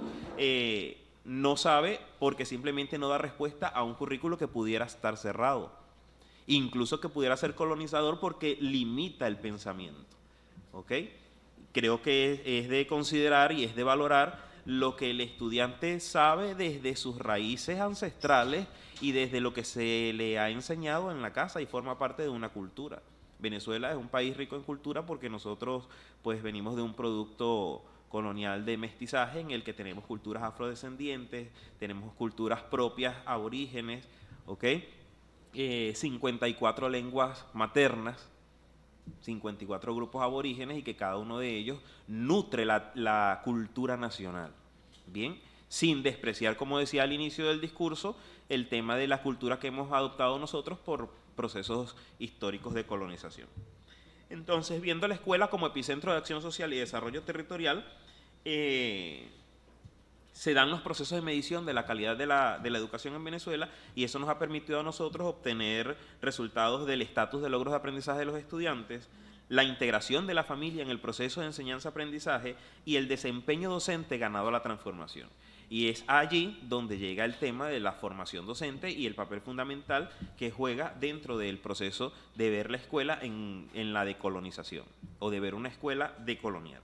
no sabe porque simplemente no da respuesta a un currículo que pudiera estar cerrado, incluso que pudiera ser colonizador porque limita el pensamiento. ¿Ok? Creo que es de considerar y es de valorar lo que el estudiante sabe desde sus raíces ancestrales y desde lo que se le ha enseñado en la casa y forma parte de una cultura. Venezuela es un país rico en cultura porque nosotros pues venimos de un producto colonial de mestizaje en el que tenemos culturas afrodescendientes, tenemos culturas propias aborígenes, ¿ok? 54 lenguas maternas, 54 grupos aborígenes, y que cada uno de ellos nutre la cultura nacional. Bien, sin despreciar, como decía al inicio del discurso, el tema de la cultura que hemos adoptado nosotros por procesos históricos de colonización. Entonces, viendo la escuela como epicentro de acción social y desarrollo territorial, se dan los procesos de medición de la calidad de la educación en Venezuela, y eso nos ha permitido a nosotros obtener resultados del estatus de logros de aprendizaje de los estudiantes, la integración de la familia en el proceso de enseñanza-aprendizaje y el desempeño docente ganado a la transformación. Y es allí donde llega el tema de la formación docente y el papel fundamental que juega dentro del proceso de ver la escuela en la decolonización, o de ver una escuela decolonial.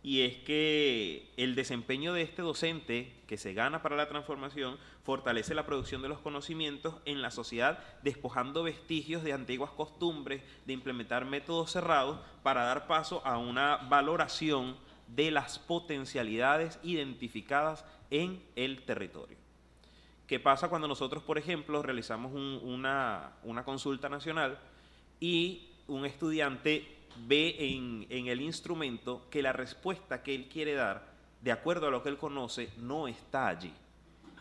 Y es que el desempeño de este docente que se gana para la transformación fortalece la producción de los conocimientos en la sociedad, despojando vestigios de antiguas costumbres, de implementar métodos cerrados para dar paso a una valoración de las potencialidades identificadas en el territorio. ¿Qué pasa cuando nosotros, por ejemplo, realizamos una consulta nacional y un estudiante ve en el instrumento que la respuesta que él quiere dar, de acuerdo a lo que él conoce, no está allí?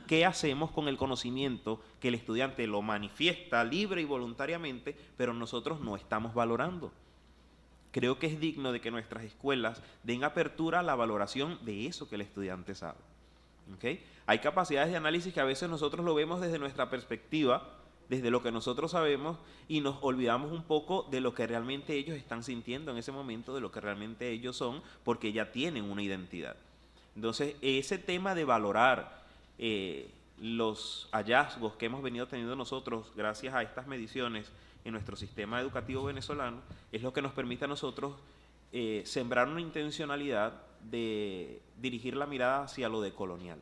¿Qué hacemos con el conocimiento que el estudiante lo manifiesta libre y voluntariamente, pero nosotros no estamos valorando? Creo que es digno de que nuestras escuelas den apertura a la valoración de eso que el estudiante sabe. ¿Okay? Hay capacidades de análisis que a veces nosotros lo vemos desde nuestra perspectiva, desde lo que nosotros sabemos, y nos olvidamos un poco de lo que realmente ellos están sintiendo en ese momento, de lo que realmente ellos son, porque ya tienen una identidad. Entonces, ese tema de valorar los hallazgos que hemos venido teniendo nosotros gracias a estas mediciones en nuestro sistema educativo venezolano es lo que nos permite a nosotros sembrar una intencionalidad de dirigir la mirada hacia lo decolonial,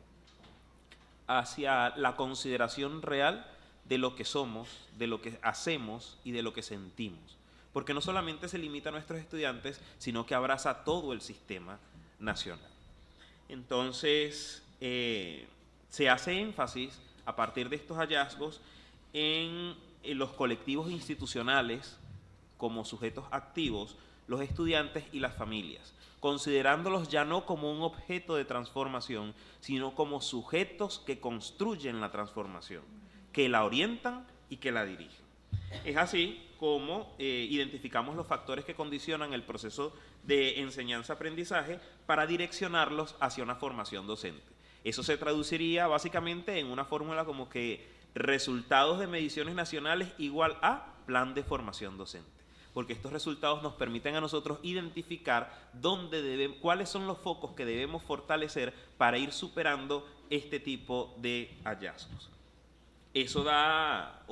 hacia la consideración real de lo que somos, de lo que hacemos y de lo que sentimos. Porque no solamente se limita a nuestros estudiantes, sino que abraza todo el sistema nacional. Entonces, se hace énfasis, a partir de estos hallazgos, en los colectivos institucionales como sujetos activos, los estudiantes y las familias, considerándolos ya no como un objeto de transformación, sino como sujetos que construyen la transformación, que la orientan y que la dirigen. Es así como identificamos los factores que condicionan el proceso de enseñanza-aprendizaje para direccionarlos hacia una formación docente. Eso se traduciría básicamente en una fórmula como que resultados de mediciones nacionales igual a plan de formación docente, porque estos resultados nos permiten a nosotros identificar cuáles son los focos que debemos fortalecer para ir superando este tipo de hallazgos. Eso la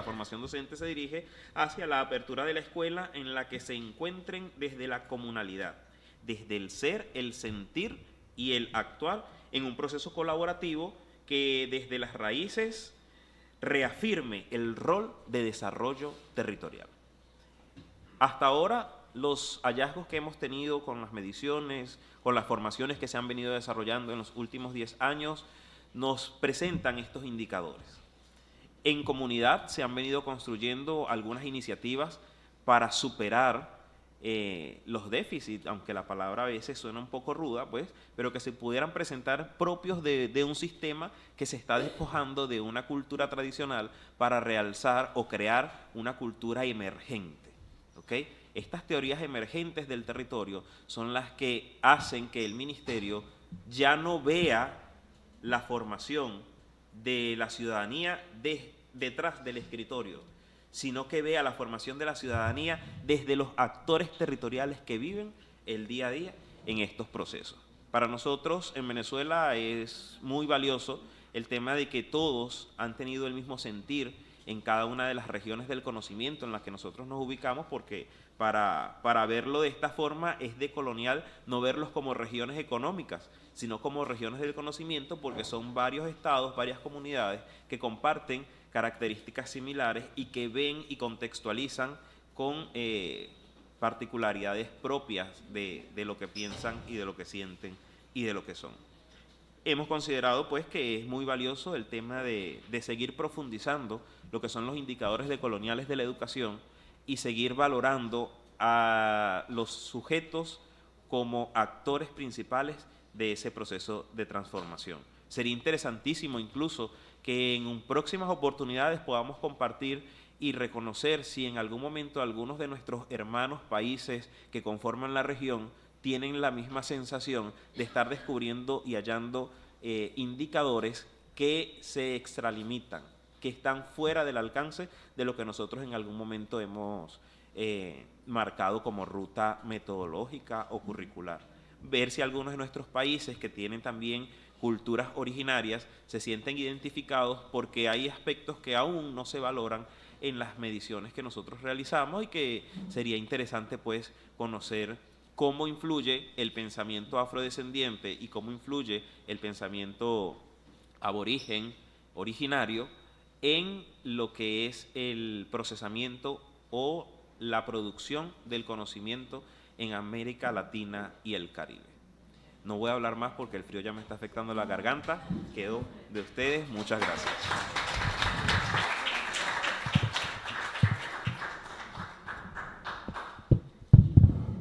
formación docente se dirige hacia la apertura de la escuela en la que se encuentren desde la comunalidad, desde el ser, el sentir y el actuar en un proceso colaborativo que desde las raíces reafirme el rol de desarrollo territorial. Hasta ahora, los hallazgos que hemos tenido con las mediciones, con las formaciones que se han venido desarrollando en los últimos 10 años, nos presentan estos indicadores. En comunidad se han venido construyendo algunas iniciativas para superar los déficits, aunque la palabra a veces suena un poco ruda, pues, pero que se pudieran presentar propios de un sistema que se está despojando de una cultura tradicional para realzar o crear una cultura emergente. ¿Okay? Estas teorías emergentes del territorio son las que hacen que el ministerio ya no vea la formación de la ciudadanía detrás del escritorio, sino que vea la formación de la ciudadanía desde los actores territoriales que viven el día a día en estos procesos. Para nosotros en Venezuela es muy valioso el tema de que todos han tenido el mismo sentir en cada una de las regiones del conocimiento en las que nosotros nos ubicamos, porque para verlo de esta forma es decolonial no verlos como regiones económicas, sino como regiones del conocimiento, porque son varios estados, varias comunidades que comparten características similares y que ven y contextualizan con particularidades propias de lo que piensan y de lo que sienten y de lo que son. Hemos considerado pues que es muy valioso el tema de seguir profundizando lo que son los indicadores decoloniales de la educación y seguir valorando a los sujetos como actores principales de ese proceso de transformación. Sería interesantísimo incluso que en próximas oportunidades podamos compartir y reconocer si en algún momento algunos de nuestros hermanos países que conforman la región tienen la misma sensación de estar descubriendo y hallando indicadores que se extralimitan, que están fuera del alcance de lo que nosotros en algún momento hemos marcado como ruta metodológica o curricular. Ver si algunos de nuestros países que tienen también culturas originarias se sienten identificados, porque hay aspectos que aún no se valoran en las mediciones que nosotros realizamos y que sería interesante pues conocer cómo influye el pensamiento afrodescendiente y cómo influye el pensamiento aborigen, originario, en lo que es el procesamiento o la producción del conocimiento en América Latina y el Caribe. No voy a hablar más porque el frío ya me está afectando la garganta. Quedo de ustedes. Muchas gracias.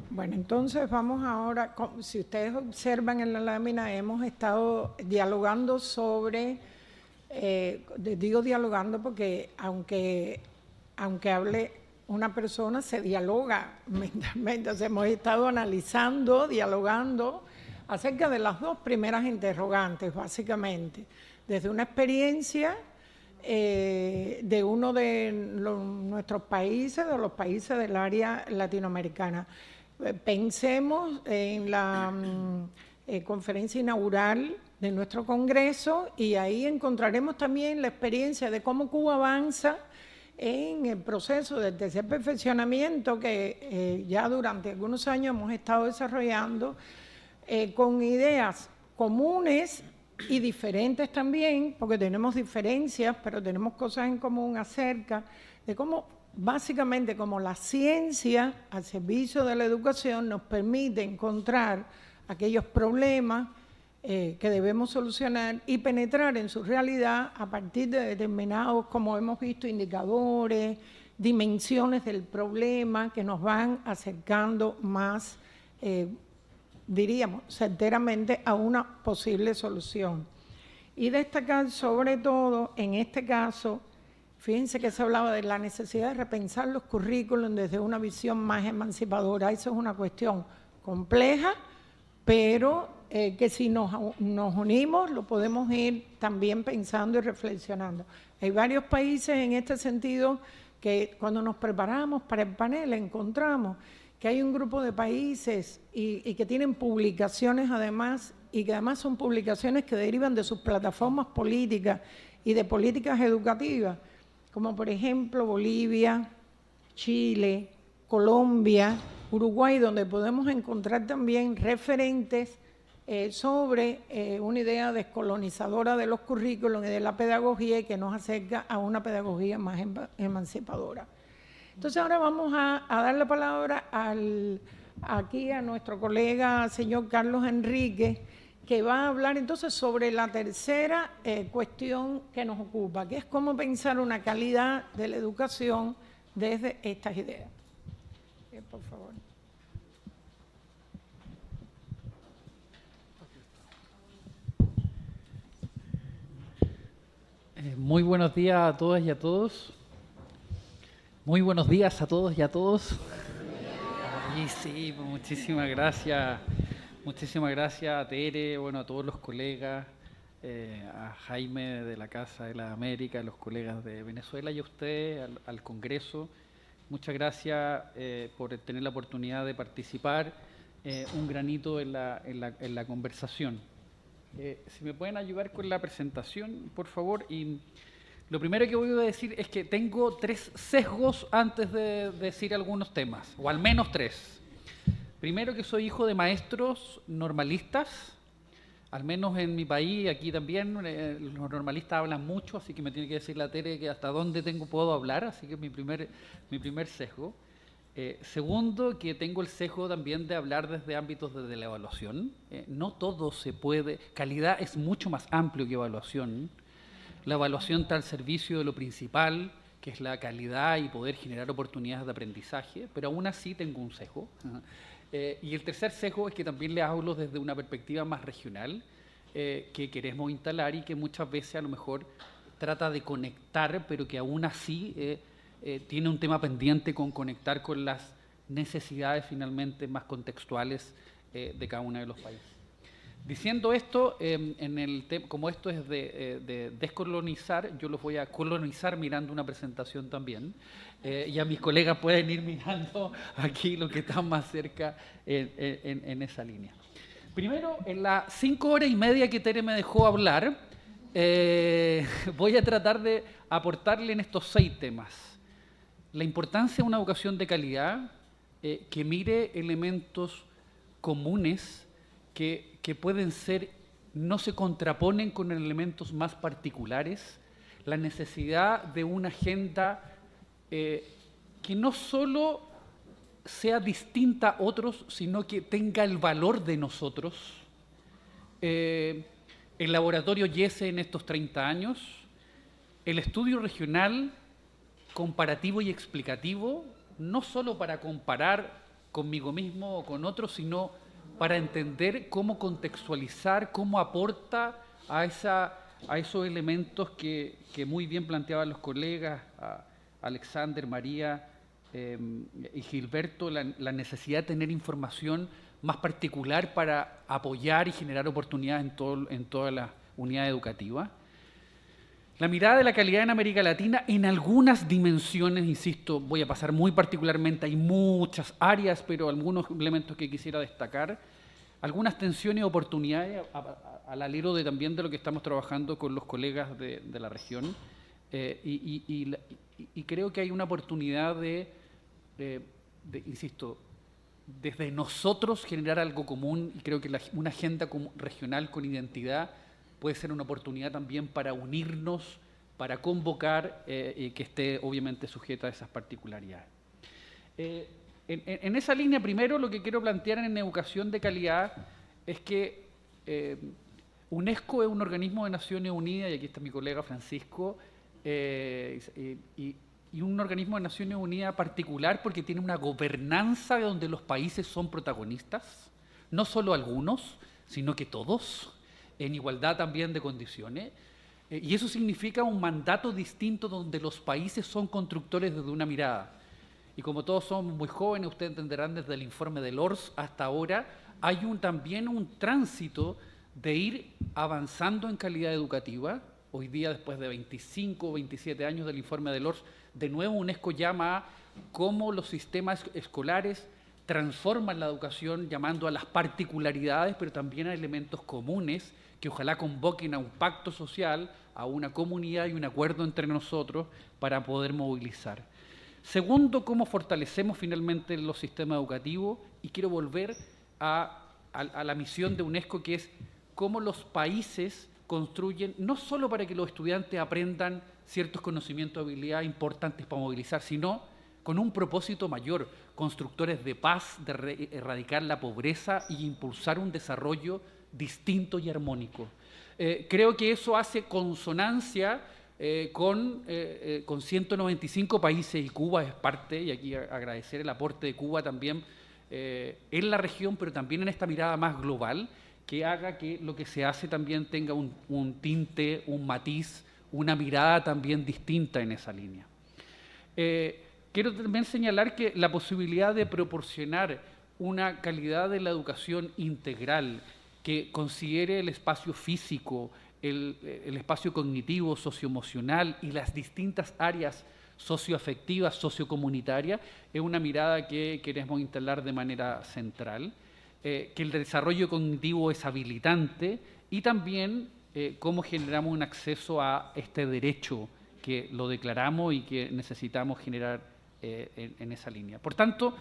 Bueno, entonces vamos ahora, si ustedes observan en la lámina, hemos estado dialogando sobre, digo dialogando porque aunque hable una persona, se dialoga mentalmente. Entonces hemos estado analizando, dialogando acerca de las dos primeras interrogantes, básicamente, desde una experiencia de uno de nuestros países, de los países del área latinoamericana. Pensemos en la conferencia inaugural de nuestro Congreso y ahí encontraremos también la experiencia de cómo Cuba avanza en el proceso del tercer perfeccionamiento que ya durante algunos años hemos estado desarrollando con ideas comunes y diferentes también, porque tenemos diferencias, pero tenemos cosas en común acerca de cómo, básicamente, como la ciencia al servicio de la educación nos permite encontrar aquellos problemas que debemos solucionar y penetrar en su realidad a partir de determinados, como hemos visto, indicadores, dimensiones del problema que nos van acercando más, diríamos, certeramente a una posible solución. Y destacar sobre todo, en este caso, fíjense que se hablaba de la necesidad de repensar los currículos desde una visión más emancipadora. Eso es una cuestión compleja, pero que si nos unimos lo podemos ir también pensando y reflexionando. Hay varios países en este sentido que cuando nos preparamos para el panel encontramos que hay un grupo de países y que tienen publicaciones además, y que además son publicaciones que derivan de sus plataformas políticas y de políticas educativas, como por ejemplo Bolivia, Chile, Colombia, Uruguay, donde podemos encontrar también referentes sobre una idea descolonizadora de los currículos y de la pedagogía y que nos acerca a una pedagogía más emancipadora. Entonces ahora vamos a dar la palabra aquí a nuestro colega, señor Carlos Enrique, que va a hablar entonces sobre la tercera cuestión que nos ocupa, que es cómo pensar una calidad de la educación desde estas ideas. Por favor. Muy buenos días a todas y a todos. Muy buenos días a todos y a todos. Y sí, pues muchísimas gracias. Muchísimas gracias a Tere, bueno, a todos los colegas, a Jaime de la Casa de las Américas, a los colegas de Venezuela y a usted, al Congreso. Muchas gracias por tener la oportunidad de participar un granito en la conversación. Si me pueden ayudar con la presentación, por favor. Y lo primero que voy a decir es que tengo 3 sesgos antes de decir algunos temas, o al menos 3. Primero, que soy hijo de maestros normalistas, al menos en mi país, aquí también, los normalistas hablan mucho, así que me tiene que decir la Tere que hasta dónde puedo hablar, así que es mi primer sesgo. Segundo, que tengo el sesgo también de hablar desde ámbitos desde la evaluación. No todo se puede, calidad es mucho más amplio que evaluación. La evaluación está al servicio de lo principal, que es la calidad y poder generar oportunidades de aprendizaje, pero aún así tengo un sesgo. Y el tercer sesgo es que también le hablo desde una perspectiva más regional, que queremos instalar y que muchas veces a lo mejor trata de conectar, pero que aún así tiene un tema pendiente con conectar con las necesidades finalmente más contextuales de cada uno de los países. Diciendo esto, como esto es de descolonizar, yo los voy a colonizar mirando una presentación también. Y a mis colegas pueden ir mirando aquí lo que está más cerca en esa línea. Primero, en las 5 horas y media que Tere me dejó hablar, voy a tratar de aportarle en estos 6 temas. La importancia de una educación de calidad que mire elementos comunes que pueden ser, no se contraponen con elementos más particulares, la necesidad de una agenda que no solo sea distinta a otros, sino que tenga el valor de nosotros. El laboratorio YESE en estos 30 años, el estudio regional comparativo y explicativo, no solo para comparar conmigo mismo o con otros, sino para entender cómo contextualizar, cómo aporta a esos elementos que muy bien planteaban los colegas, Alexander, María y Gilberto, la necesidad de tener información más particular para apoyar y generar oportunidades en toda la unidad educativa. La mirada de la calidad en América Latina en algunas dimensiones, insisto, voy a pasar muy particularmente, hay muchas áreas, pero algunos elementos que quisiera destacar, algunas tensiones y oportunidades al alero también de lo que estamos trabajando con los colegas de la región, y creo que hay una oportunidad insisto, desde nosotros generar algo común, y creo que una agenda regional con identidad puede ser una oportunidad también para unirnos, para convocar y que esté obviamente sujeta a esas particularidades. En esa línea, primero, lo que quiero plantear en educación de calidad es que UNESCO es un organismo de Naciones Unidas, y aquí está mi colega Francisco, y un organismo de Naciones Unidas particular porque tiene una gobernanza donde los países son protagonistas, no solo algunos, sino que todos, en igualdad también de condiciones. Y eso significa un mandato distinto donde los países son constructores desde una mirada. Y como todos somos muy jóvenes, ustedes entenderán desde el informe del ORS hasta ahora, hay también un tránsito de ir avanzando en calidad educativa. Hoy día, después de 25 o 27 años del informe del ORS, de nuevo UNESCO llama a cómo los sistemas escolares transforman la educación, llamando a las particularidades, pero también a elementos comunes que ojalá convoquen a un pacto social, a una comunidad y un acuerdo entre nosotros para poder movilizar. Segundo, cómo fortalecemos finalmente los sistemas educativos, y quiero volver a la misión de UNESCO, que es cómo los países construyen, no solo para que los estudiantes aprendan ciertos conocimientos, habilidades importantes para movilizar, sino con un propósito mayor, constructores de paz, de erradicar la pobreza y impulsar un desarrollo distinto y armónico. Creo que eso hace consonancia con 195 países, y Cuba es parte, y aquí agradecer el aporte de Cuba también en la región, pero también en esta mirada más global, que haga que lo que se hace también tenga un tinte, un matiz, una mirada también distinta en esa línea. Quiero también señalar que la posibilidad de proporcionar una calidad de la educación integral que considere el espacio físico, el espacio cognitivo, socioemocional y las distintas áreas socioafectivas, sociocomunitarias, es una mirada que queremos instalar de manera central. Que el desarrollo cognitivo es habilitante, y también cómo generamos un acceso a este derecho que lo declaramos y que necesitamos generar en esa línea. Por tanto,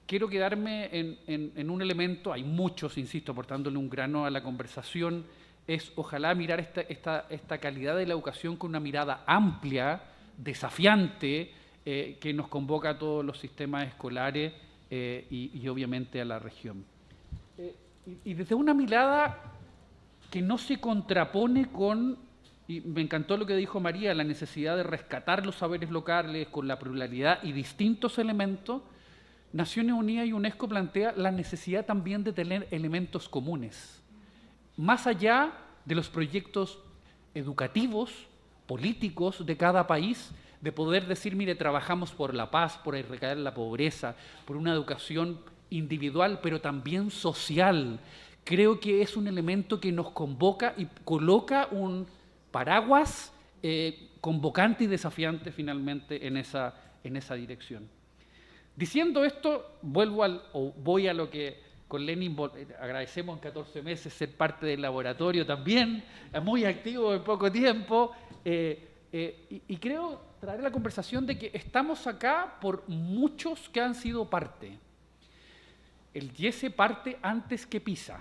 quiero quedarme en un elemento, hay muchos, insisto, aportándole un grano a la conversación, es ojalá mirar esta calidad de la educación con una mirada amplia, desafiante, que nos convoca a todos los sistemas escolares y obviamente a la región. Y desde una mirada que no se contrapone con, y me encantó lo que dijo María, la necesidad de rescatar los saberes locales con la pluralidad y distintos elementos, Naciones Unidas y UNESCO plantea la necesidad también de tener elementos comunes, más allá de los proyectos educativos, políticos de cada país, de poder decir, mire, trabajamos por la paz, por erradicar la pobreza, por una educación individual, pero también social. Creo que es un elemento que nos convoca y coloca un paraguas convocante y desafiante finalmente en esa dirección. Diciendo esto, voy a lo que con Lenin agradecemos en 14 meses ser parte del laboratorio también, muy activo en poco tiempo, y creo traer la conversación de que estamos acá por muchos que han sido parte. El IESE parte antes que PISA.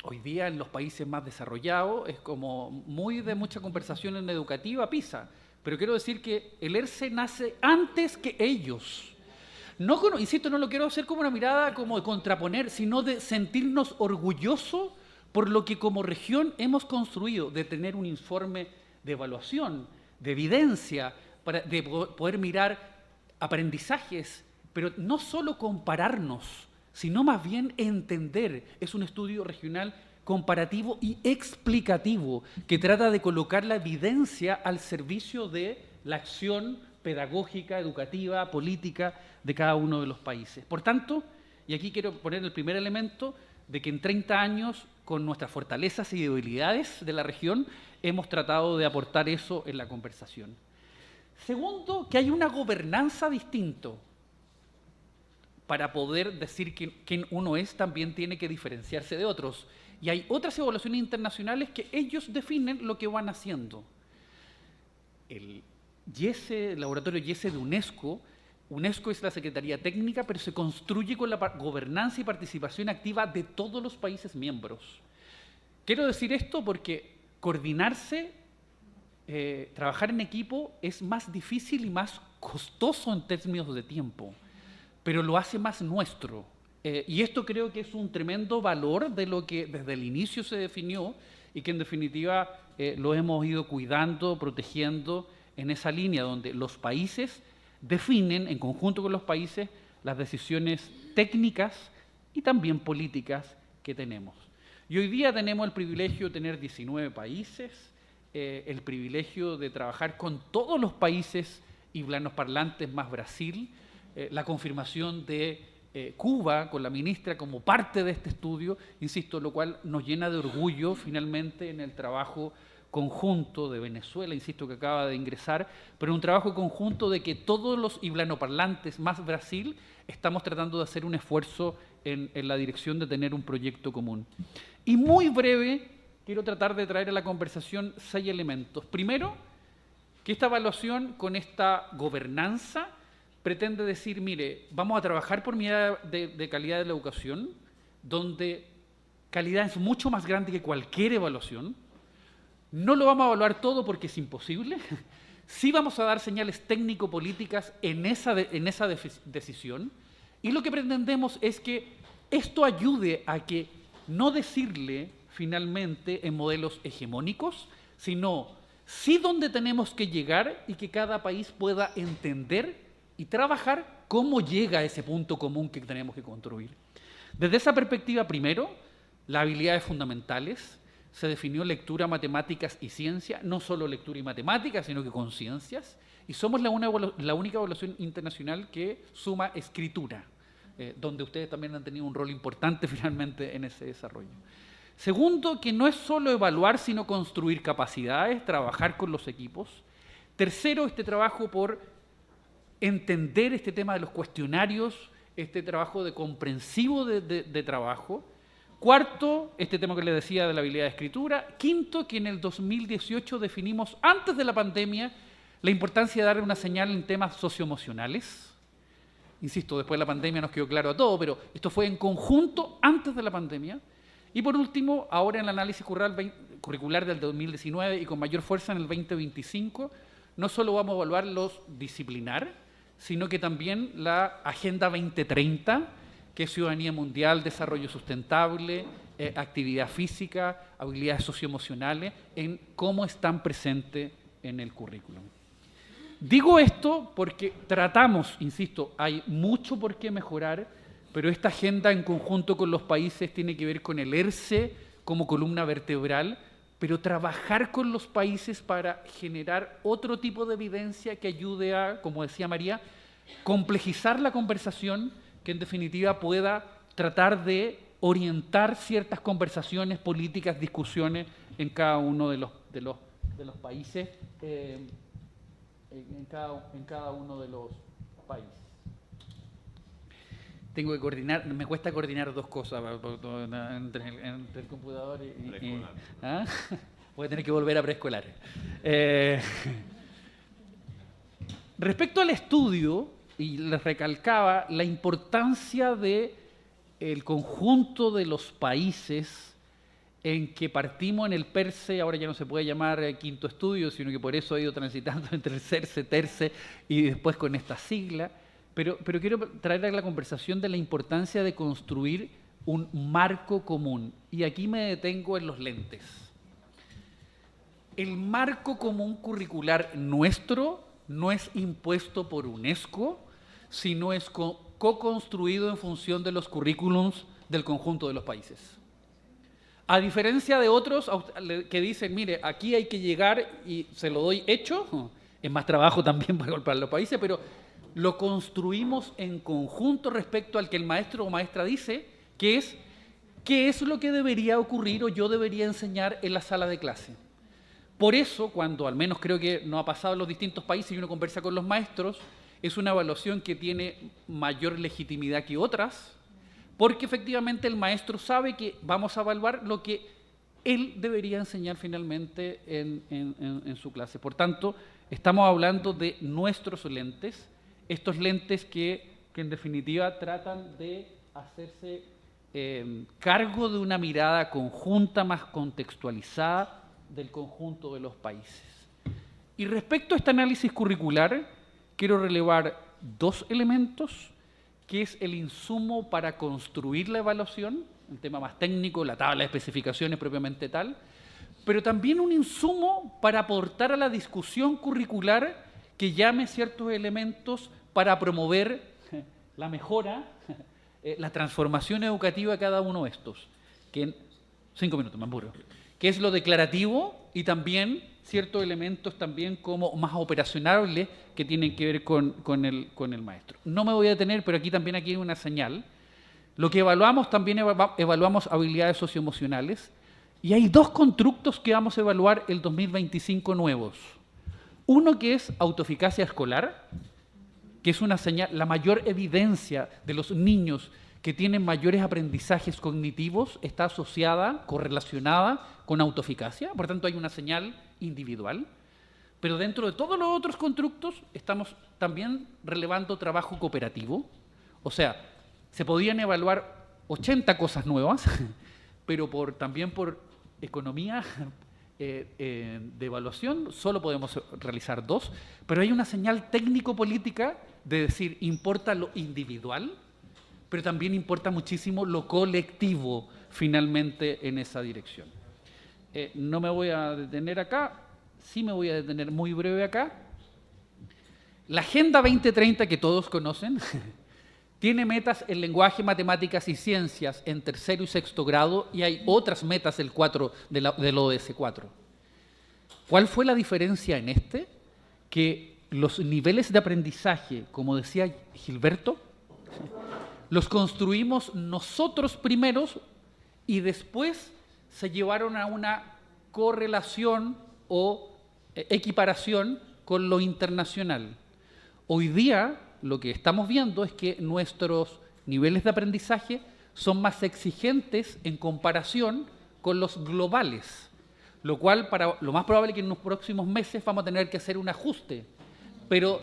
Hoy día en los países más desarrollados es como muy de mucha conversación en educativa PISA, pero quiero decir que el ERCE nace antes que ellos. No, insisto, no lo quiero hacer como una mirada como de contraponer, sino de sentirnos orgullosos por lo que como región hemos construido, de tener un informe de evaluación, de evidencia, de poder mirar aprendizajes, pero no solo compararnos, sino más bien entender. Es un estudio regional comparativo y explicativo que trata de colocar la evidencia al servicio de la acción pedagógica, educativa, política de cada uno de los países. Por tanto, y aquí quiero poner el primer elemento, de que en 30 años, con nuestras fortalezas y debilidades de la región, hemos tratado de aportar eso en la conversación. Segundo, que hay una gobernanza distinto. Para poder decir quién uno es, también tiene que diferenciarse de otros. Y hay otras evaluaciones internacionales que ellos definen lo que van haciendo. El laboratorio IESE de UNESCO UNESCO es la Secretaría Técnica, pero se construye con la gobernanza y participación activa de todos los países miembros. Quiero decir esto porque coordinarse, trabajar en equipo es más difícil y más costoso en términos de tiempo, pero lo hace más nuestro. Y esto creo que es un tremendo valor de lo que desde el inicio se definió y que en definitiva lo hemos ido cuidando, protegiendo en esa línea donde los países definen en conjunto con los países las decisiones técnicas y también políticas que tenemos. Y hoy día tenemos el privilegio de tener 19 países, el privilegio de trabajar con todos los países hispanoparlantes más Brasil, la confirmación de Cuba con la ministra como parte de este estudio, insisto, lo cual nos llena de orgullo finalmente en el trabajo conjunto de Venezuela, insisto, que acaba de ingresar, pero un trabajo conjunto de que todos los hispanoparlantes más Brasil estamos tratando de hacer un esfuerzo en la dirección de tener un proyecto común. Y muy breve, quiero tratar de traer a la conversación 6 elementos. Primero, que esta evaluación con esta gobernanza pretende decir, mire, vamos a trabajar por medida de calidad de la educación, donde calidad es mucho más grande que cualquier evaluación. No lo vamos a evaluar todo porque es imposible. Sí vamos a dar señales técnico-políticas en esa decisión. Y lo que pretendemos es que esto ayude a que no decirle finalmente en modelos hegemónicos, sino sí donde tenemos que llegar y que cada país pueda entender y trabajar cómo llega a ese punto común que tenemos que construir. Desde esa perspectiva, primero, las habilidades fundamentales. Se definió lectura, matemáticas y ciencia, no solo lectura y matemáticas, sino que con ciencias, y somos la única evaluación internacional que suma escritura, donde ustedes también han tenido un rol importante finalmente en ese desarrollo. Segundo, que no es solo evaluar, sino construir capacidades, trabajar con los equipos. Tercero, este trabajo por entender este tema de los cuestionarios, este trabajo de comprensivo de trabajo. Cuarto, este tema que les decía de la habilidad de escritura. Quinto, que en el 2018 definimos, antes de la pandemia, la importancia de darle una señal en temas socioemocionales. Insisto, después de la pandemia nos quedó claro a todo, pero esto fue en conjunto antes de la pandemia. Y por último, ahora en el análisis curricular del 2019 y con mayor fuerza en el 2025, no solo vamos a evaluar los disciplinar, sino que también la Agenda 2030, que es ciudadanía mundial, desarrollo sustentable, actividad física, habilidades socioemocionales, en cómo están presentes en el currículum. Digo esto porque tratamos, insisto, hay mucho por qué mejorar, pero esta agenda en conjunto con los países tiene que ver con el ERCE como columna vertebral, pero trabajar con los países para generar otro tipo de evidencia que ayude a, como decía María, complejizar la conversación, que en definitiva pueda tratar de orientar ciertas conversaciones, políticas, discusiones en cada uno de los países, en cada uno de los países. Tengo que coordinar, me cuesta coordinar dos cosas entre el computador y ¿ah? Voy a tener que volver a preescolar. Respecto al estudio, y les recalcaba la importancia del conjunto de los países en que partimos en el PERCE, ahora ya no se puede llamar quinto estudio, sino que por eso he ido transitando entre el CERCE, TERCE y después con esta sigla, pero quiero traer a la conversación de la importancia de construir un marco común. Y aquí me detengo en los lentes. El marco común curricular nuestro no es impuesto por UNESCO, sino es co-construido en función de los currículums del conjunto de los países. A diferencia de otros que dicen, mire, aquí hay que llegar y se lo doy hecho, es más trabajo también para los países, pero lo construimos en conjunto respecto al que el maestro o maestra dice, que es qué es lo que debería ocurrir o yo debería enseñar en la sala de clase. Por eso, cuando al menos creo que nos ha pasado en los distintos países y uno conversa con los maestros, es una evaluación que tiene mayor legitimidad que otras, porque efectivamente el maestro sabe que vamos a evaluar lo que él debería enseñar finalmente en su clase. Por tanto, estamos hablando de nuestros lentes estos lentes que en definitiva tratan de hacerse cargo de una mirada conjunta, más contextualizada del conjunto de los países. Y respecto a este análisis curricular, quiero relevar dos elementos, que es el insumo para construir la evaluación, un tema más técnico, la tabla de especificaciones propiamente tal, pero también un insumo para aportar a la discusión curricular que llame ciertos elementos para promover la mejora, la transformación educativa de cada uno de estos. Que en 5 minutos, me apuro. Que es lo declarativo y también ciertos elementos también como más operacionales que tienen que ver con el maestro. No me voy a detener, pero aquí hay una señal. Lo que evaluamos, también evaluamos habilidades socioemocionales, y hay dos constructos que vamos a evaluar el 2025 nuevos. Uno que es autoeficacia escolar, que es una señal, la mayor evidencia de los niños que tienen mayores aprendizajes cognitivos está asociada, correlacionada con autoeficacia, por tanto hay una señal individual. Pero dentro de todos los otros constructos estamos también relevando trabajo cooperativo. O sea, se podían evaluar 80 cosas nuevas, pero también por economía de evaluación solo podemos realizar 2, pero hay una señal técnico-política de decir, importa lo individual, pero también importa muchísimo lo colectivo finalmente en esa dirección. No me voy a detener acá, sí me voy a detener muy breve acá. La Agenda 2030 que todos conocen tiene metas en lenguaje, matemáticas y ciencias en 3º y 6º grado, y hay otras metas del ODS 4. ¿Cuál fue la diferencia en este? Que los niveles de aprendizaje, como decía Gilberto, los construimos nosotros primeros y después se llevaron a una correlación o equiparación con lo internacional. Hoy día lo que estamos viendo es que nuestros niveles de aprendizaje son más exigentes en comparación con los globales, lo cual lo más probable es que en los próximos meses vamos a tener que hacer un ajuste. Pero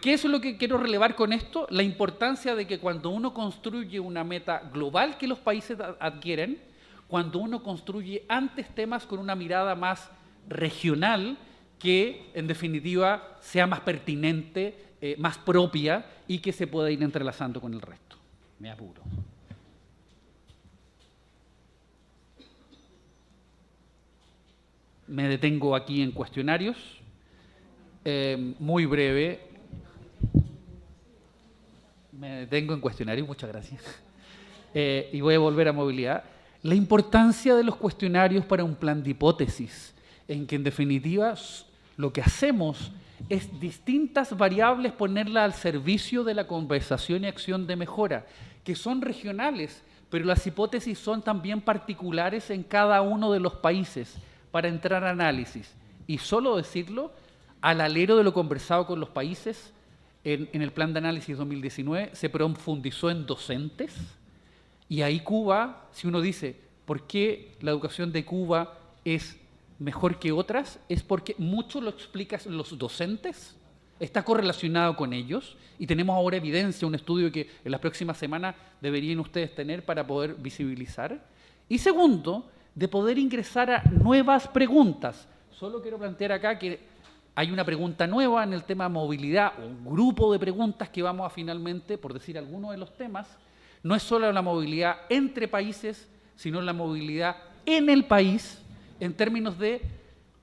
¿qué es lo que quiero relevar con esto? La importancia de que cuando uno construye una meta global que los países adquieren, cuando uno construye antes temas con una mirada más regional, que en definitiva sea más pertinente, más propia y que se pueda ir entrelazando con el resto. Me apuro. Me detengo aquí en cuestionarios. Muy breve. Me detengo en cuestionarios, muchas gracias. Y voy a volver a movilidad. La importancia de los cuestionarios para un plan de hipótesis, en que en definitiva lo que hacemos es distintas variables ponerlas al servicio de la conversación y acción de mejora, que son regionales, pero las hipótesis son también particulares en cada uno de los países para entrar a análisis. Y solo decirlo, al alero de lo conversado con los países, en el plan de análisis 2019 se profundizó en docentes, y ahí Cuba, si uno dice, ¿por qué la educación de Cuba es mejor que otras? Es porque mucho lo explican los docentes, está correlacionado con ellos, y tenemos ahora evidencia, un estudio que en las próximas semanas deberían ustedes tener para poder visibilizar. Y segundo, de poder ingresar a nuevas preguntas. Solo quiero plantear acá que hay una pregunta nueva en el tema movilidad, un grupo de preguntas que vamos a finalmente, por decir algunos de los temas, no es solo la movilidad entre países, sino la movilidad en el país, en términos de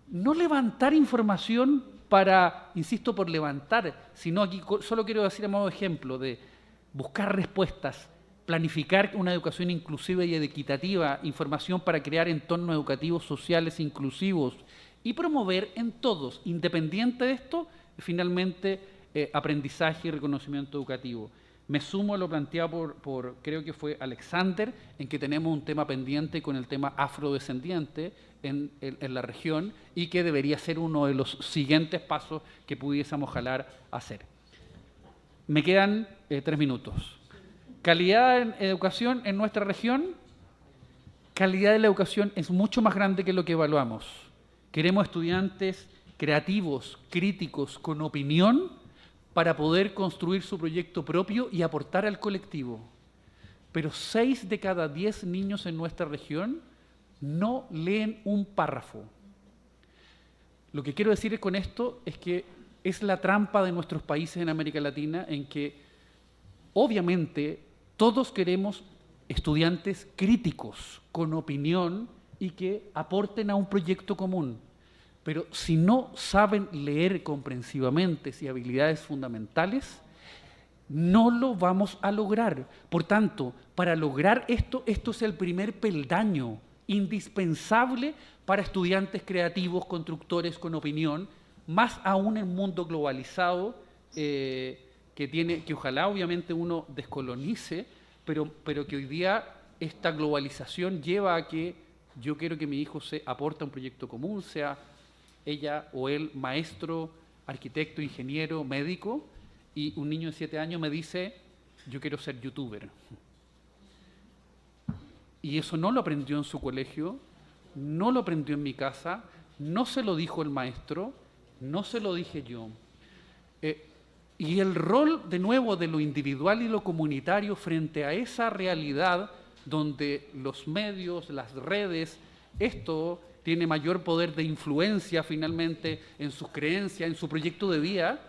no levantar información para, insisto, por levantar, sino aquí solo quiero decir a modo de ejemplo, de buscar respuestas, planificar una educación inclusiva y equitativa, información para crear entornos educativos sociales inclusivos y promover en todos, independiente de esto, finalmente aprendizaje y reconocimiento educativo. Me sumo a lo planteado por creo que fue Alexander, en que tenemos un tema pendiente con el tema afrodescendiente en la región y que debería ser uno de los siguientes pasos que pudiésemos jalar a hacer. Me quedan 3 minutos. Calidad en educación en nuestra región. Calidad de la educación es mucho más grande que lo que evaluamos. Queremos estudiantes creativos, críticos, con opinión, para poder construir su proyecto propio y aportar al colectivo. Pero 6 de cada 10 niños en nuestra región no leen un párrafo. Lo que quiero decir con esto es que es la trampa de nuestros países en América Latina, en que obviamente todos queremos estudiantes críticos, con opinión y que aporten a un proyecto común. Pero si no saben leer comprensivamente y habilidades fundamentales, no lo vamos a lograr. Por tanto, para lograr esto es el primer peldaño indispensable para estudiantes creativos, constructores con opinión, más aún en un mundo globalizado que ojalá obviamente uno descolonice, pero que hoy día esta globalización lleva a que yo quiero que mi hijo se aporte a un proyecto común, sea ella o él maestro, arquitecto, ingeniero, médico, y un niño de 7 años me dice, yo quiero ser youtuber. Y eso no lo aprendió en su colegio, no lo aprendió en mi casa, no se lo dijo el maestro, no se lo dije yo. Y el rol, de nuevo, de lo individual y lo comunitario frente a esa realidad donde los medios, las redes, esto tiene mayor poder de influencia finalmente en sus creencias, en su proyecto de vida.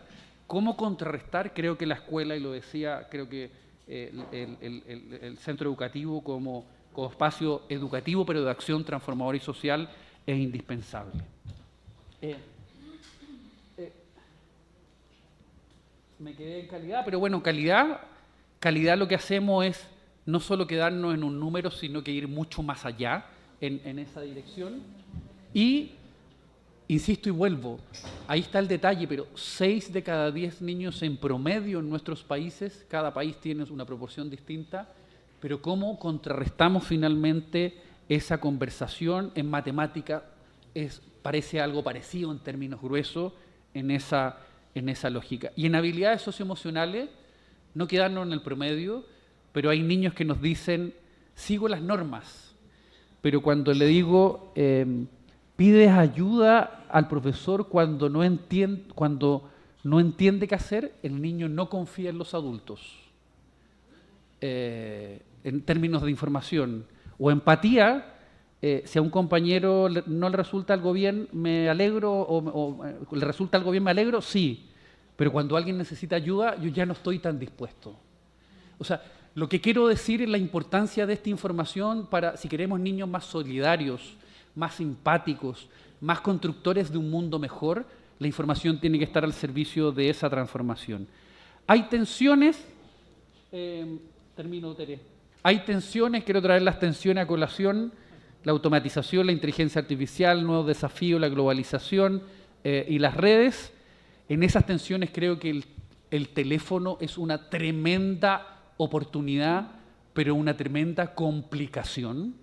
¿Cómo contrarrestar? Creo que la escuela, y lo decía, creo que el centro educativo como espacio educativo, pero de acción transformadora y social, es indispensable. Me quedé en calidad, pero bueno, calidad lo que hacemos es no solo quedarnos en un número, sino que ir mucho más allá en esa dirección. Y, insisto y vuelvo, ahí está el detalle, pero 6 de cada 10 niños en promedio en nuestros países, cada país tiene una proporción distinta, pero cómo contrarrestamos finalmente esa conversación en matemática parece algo parecido en términos gruesos en esa lógica. Y en habilidades socioemocionales, no quedarnos en el promedio, pero hay niños que nos dicen, sigo las normas, pero cuando le digo, pides ayuda al profesor cuando no entiende qué hacer, el niño no confía en los adultos. En términos de información. O empatía, si a un compañero no le resulta algo bien, me alegro, o le resulta algo bien, me alegro, sí. Pero cuando alguien necesita ayuda, yo ya no estoy tan dispuesto. O sea, lo que quiero decir es la importancia de esta información para, si queremos niños más solidarios, más simpáticos, más constructores de un mundo mejor, la información tiene que estar al servicio de esa transformación. Hay tensiones, termino, Tere. Hay tensiones, quiero traer las tensiones a colación, la automatización, la inteligencia artificial, nuevos desafíos, la globalización y las redes. En esas tensiones creo que el teléfono es una tremenda oportunidad, pero una tremenda complicación.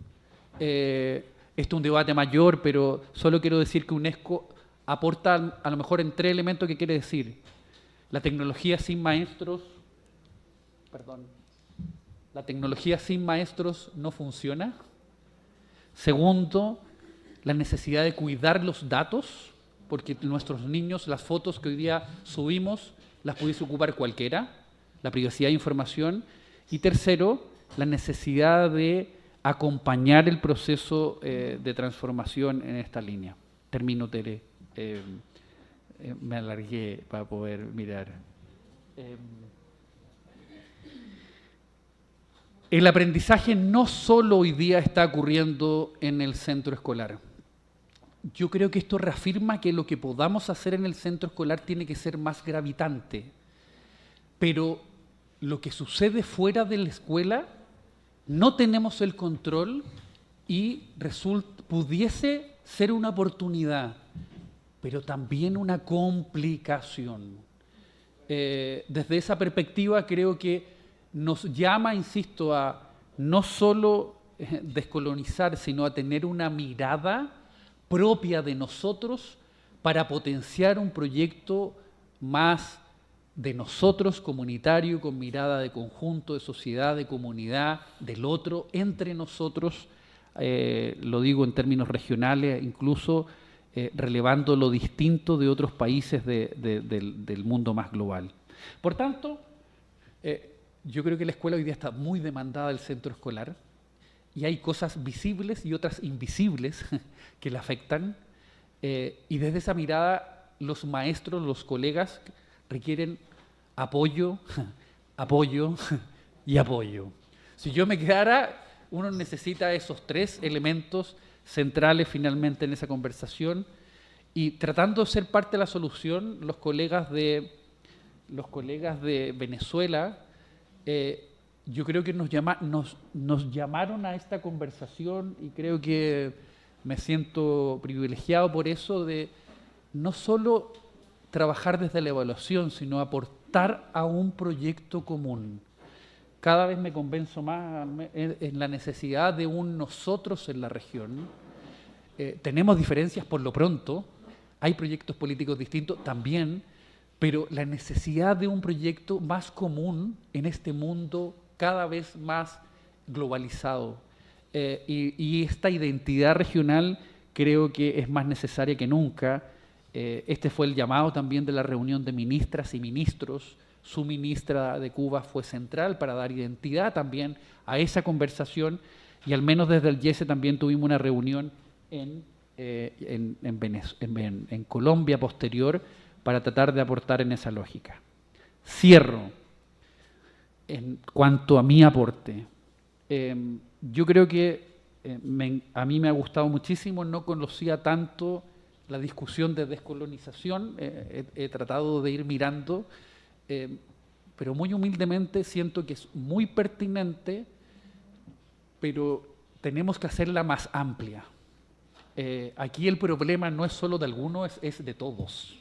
Esto es un debate mayor, pero solo quiero decir que UNESCO aporta a lo mejor en 3 elementos que quiere decir. La tecnología sin maestros, la tecnología sin maestros no funciona. Segundo, la necesidad de cuidar los datos, porque nuestros niños, las fotos que hoy día subimos, las pudiese ocupar cualquiera, la privacidad de información. Y tercero, la necesidad de acompañar el proceso de transformación en esta línea. Termino, Tere. Me alargué para poder mirar. El aprendizaje no solo hoy día está ocurriendo en el centro escolar. Yo creo que esto reafirma que lo que podamos hacer en el centro escolar tiene que ser más gravitante. Pero lo que sucede fuera de la escuela, no tenemos el control y pudiese ser una oportunidad, pero también una complicación. Desde esa perspectiva creo que nos llama, insisto, a no solo descolonizar, sino a tener una mirada propia de nosotros para potenciar un proyecto más de nosotros, comunitario, con mirada de conjunto, de sociedad, de comunidad, del otro, entre nosotros, lo digo en términos regionales, incluso relevando lo distinto de otros países del mundo más global. Por tanto, yo creo que la escuela hoy día está muy demandada del centro escolar y hay cosas visibles y otras invisibles que la afectan. Y desde esa mirada, los maestros, los colegas requieren apoyo, apoyo y apoyo. Si yo me quedara, uno necesita esos tres elementos centrales finalmente en esa conversación y tratando de ser parte de la solución, los colegas de Venezuela, yo creo que nos llamaron a esta conversación y creo que me siento privilegiado por eso de no solo trabajar desde la evaluación, sino aportar a un proyecto común. Cada vez me convenzo más en la necesidad de un nosotros en la región. Tenemos diferencias por lo pronto, hay proyectos políticos distintos también, pero la necesidad de un proyecto más común en este mundo cada vez más globalizado. Y esta identidad regional creo que es más necesaria que nunca. Este fue el llamado también de la reunión de ministras y ministros. Su ministra de Cuba fue central para dar identidad también a esa conversación y al menos desde el YESE también tuvimos una reunión en Colombia posterior para tratar de aportar en esa lógica. Cierro en cuanto a mi aporte. Yo creo que a mí me ha gustado muchísimo, no conocía tanto la discusión de descolonización, he tratado de ir mirando, pero muy humildemente siento que es muy pertinente, pero tenemos que hacerla más amplia. Aquí el problema no es solo de algunos, es de todos.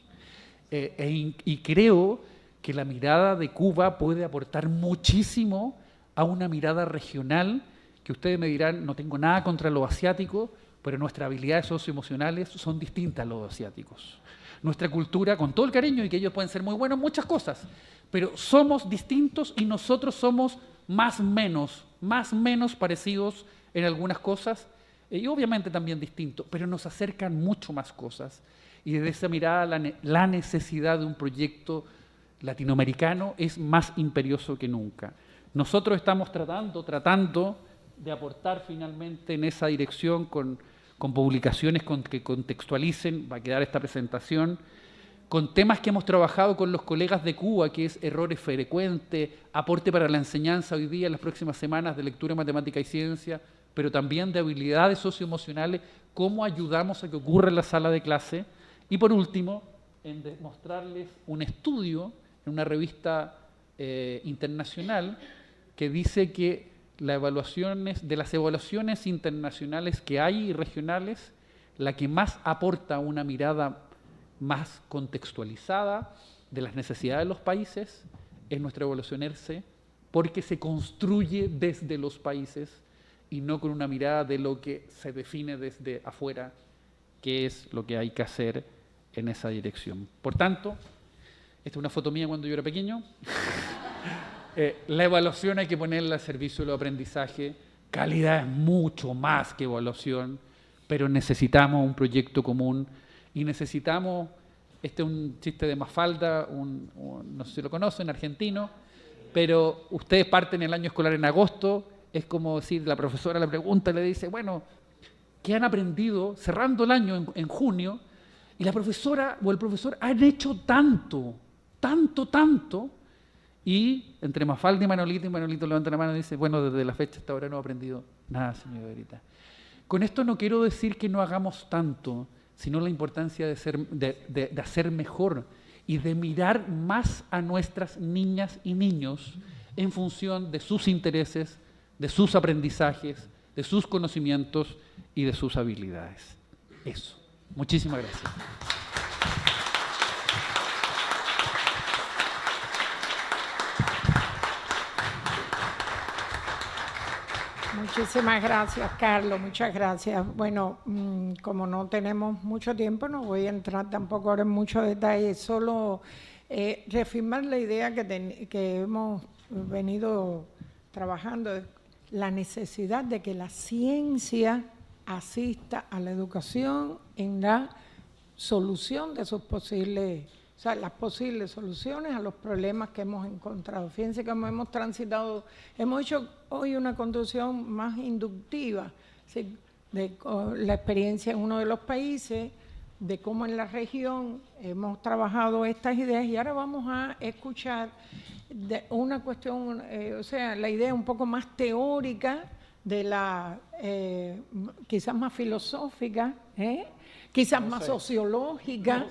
Y creo que la mirada de Cuba puede aportar muchísimo a una mirada regional, que ustedes me dirán, no tengo nada contra los asiáticos, pero nuestras habilidades socioemocionales son distintas a los asiáticos. Nuestra cultura, con todo el cariño, y que ellos pueden ser muy buenos en muchas cosas, pero somos distintos y nosotros somos más menos parecidos en algunas cosas, y obviamente también distintos, pero nos acercan mucho más cosas. Y desde esa mirada la necesidad de un proyecto latinoamericano es más imperioso que nunca. Nosotros estamos tratando de aportar finalmente en esa dirección con publicaciones que contextualicen, va a quedar esta presentación, con temas que hemos trabajado con los colegas de Cuba, que es errores frecuentes, aporte para la enseñanza hoy día, en las próximas semanas de lectura, matemática y ciencia, pero también de habilidades socioemocionales, cómo ayudamos a que ocurra en la sala de clase. Y por último, en mostrarles un estudio en una revista internacional que dice que de las evaluaciones internacionales que hay y regionales, la que más aporta una mirada más contextualizada de las necesidades de los países es nuestra evaluación ERCE, porque se construye desde los países y no con una mirada de lo que se define desde afuera, que es lo que hay que hacer en esa dirección. Por tanto, esta es una foto mía cuando yo era pequeño. La evaluación hay que ponerla al servicio del aprendizaje. Calidad es mucho más que evaluación, pero necesitamos un proyecto común y necesitamos, este es un chiste de Mafalda, no sé si lo conocen, argentino, pero ustedes parten el año escolar en agosto, es como decir, la profesora le pregunta, le dice, bueno, ¿qué han aprendido cerrando el año en junio? Y la profesora o el profesor han hecho tanto, y entre Mafalda y Manolito levanta la mano y dice, bueno, desde la fecha hasta ahora no he aprendido nada, señorita. Con esto no quiero decir que no hagamos tanto, sino la importancia de hacer mejor y de mirar más a nuestras niñas y niños en función de sus intereses, de sus aprendizajes, de sus conocimientos y de sus habilidades. Eso. Muchísimas gracias. Muchísimas gracias, Carlos, muchas gracias. Bueno, como no tenemos mucho tiempo, no voy a entrar tampoco ahora en muchos detalles, solo reafirmar la idea que hemos venido trabajando, la necesidad de que la ciencia asista a la educación en la solución de sus posibles o sea, las posibles soluciones a los problemas que hemos encontrado. Fíjense cómo hemos transitado, hemos hecho hoy una conducción más inductiva, ¿sí?, de la experiencia en uno de los países, de cómo en la región hemos trabajado estas ideas, y ahora vamos a escuchar de una cuestión, o sea, la idea un poco más teórica, de la quizás más filosófica, quizás más sociológica,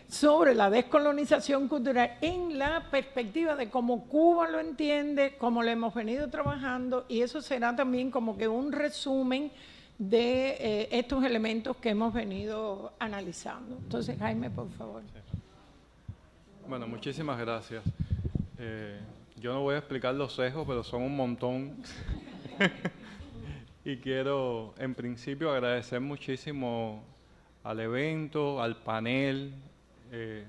sobre la descolonización cultural en la perspectiva de cómo Cuba lo entiende, cómo lo hemos venido trabajando, y eso será también como que un resumen de estos elementos que hemos venido analizando. Entonces, Jaime, por favor. Bueno, muchísimas gracias. Yo no voy a explicar los sesgos, pero son un montón. Y quiero, en principio, agradecer muchísimo al evento, al panel,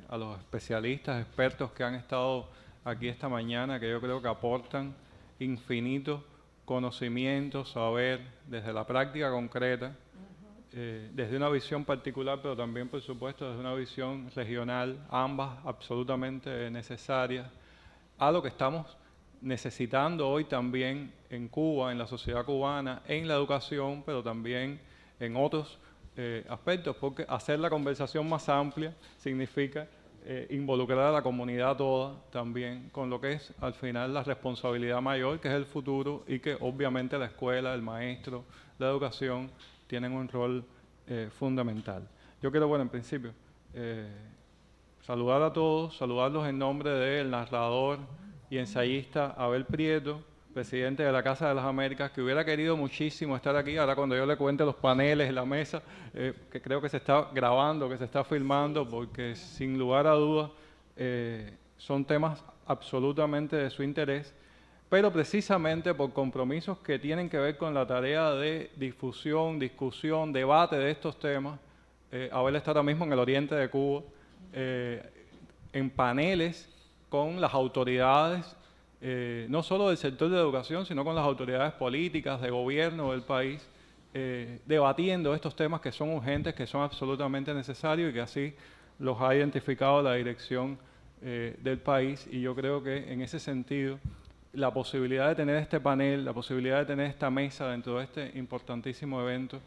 a los especialistas, expertos que han estado aquí esta mañana, que yo creo que aportan infinito conocimiento, saber, desde la práctica concreta, desde una visión particular, pero también, por supuesto, desde una visión regional, ambas absolutamente necesarias, a lo que estamos necesitando hoy también en Cuba, en la sociedad cubana, en la educación, pero también en otros aspectos, porque hacer la conversación más amplia significa involucrar a la comunidad toda también, con lo que es al final la responsabilidad mayor, que es el futuro, y que obviamente la escuela, el maestro, la educación tienen un rol fundamental. Yo quiero, bueno, en principio, saludar a todos, saludarlos en nombre del narrador y ensayista Abel Prieto, presidente de la Casa de las Américas, que hubiera querido muchísimo estar aquí. Ahora cuando yo le cuente los paneles, la mesa, que creo que se está grabando, que se está filmando, porque sin lugar a dudas son temas absolutamente de su interés, pero precisamente por compromisos que tienen que ver con la tarea de difusión, discusión, debate de estos temas. Abel está ahora mismo en el oriente de Cuba, en paneles con las autoridades, no solo del sector de educación, sino con las autoridades políticas, de gobierno del país, debatiendo estos temas que son urgentes, que son absolutamente necesarios, y que así los ha identificado la dirección del país. Y yo creo que en ese sentido, la posibilidad de tener este panel, la posibilidad de tener esta mesa dentro de este importantísimo evento,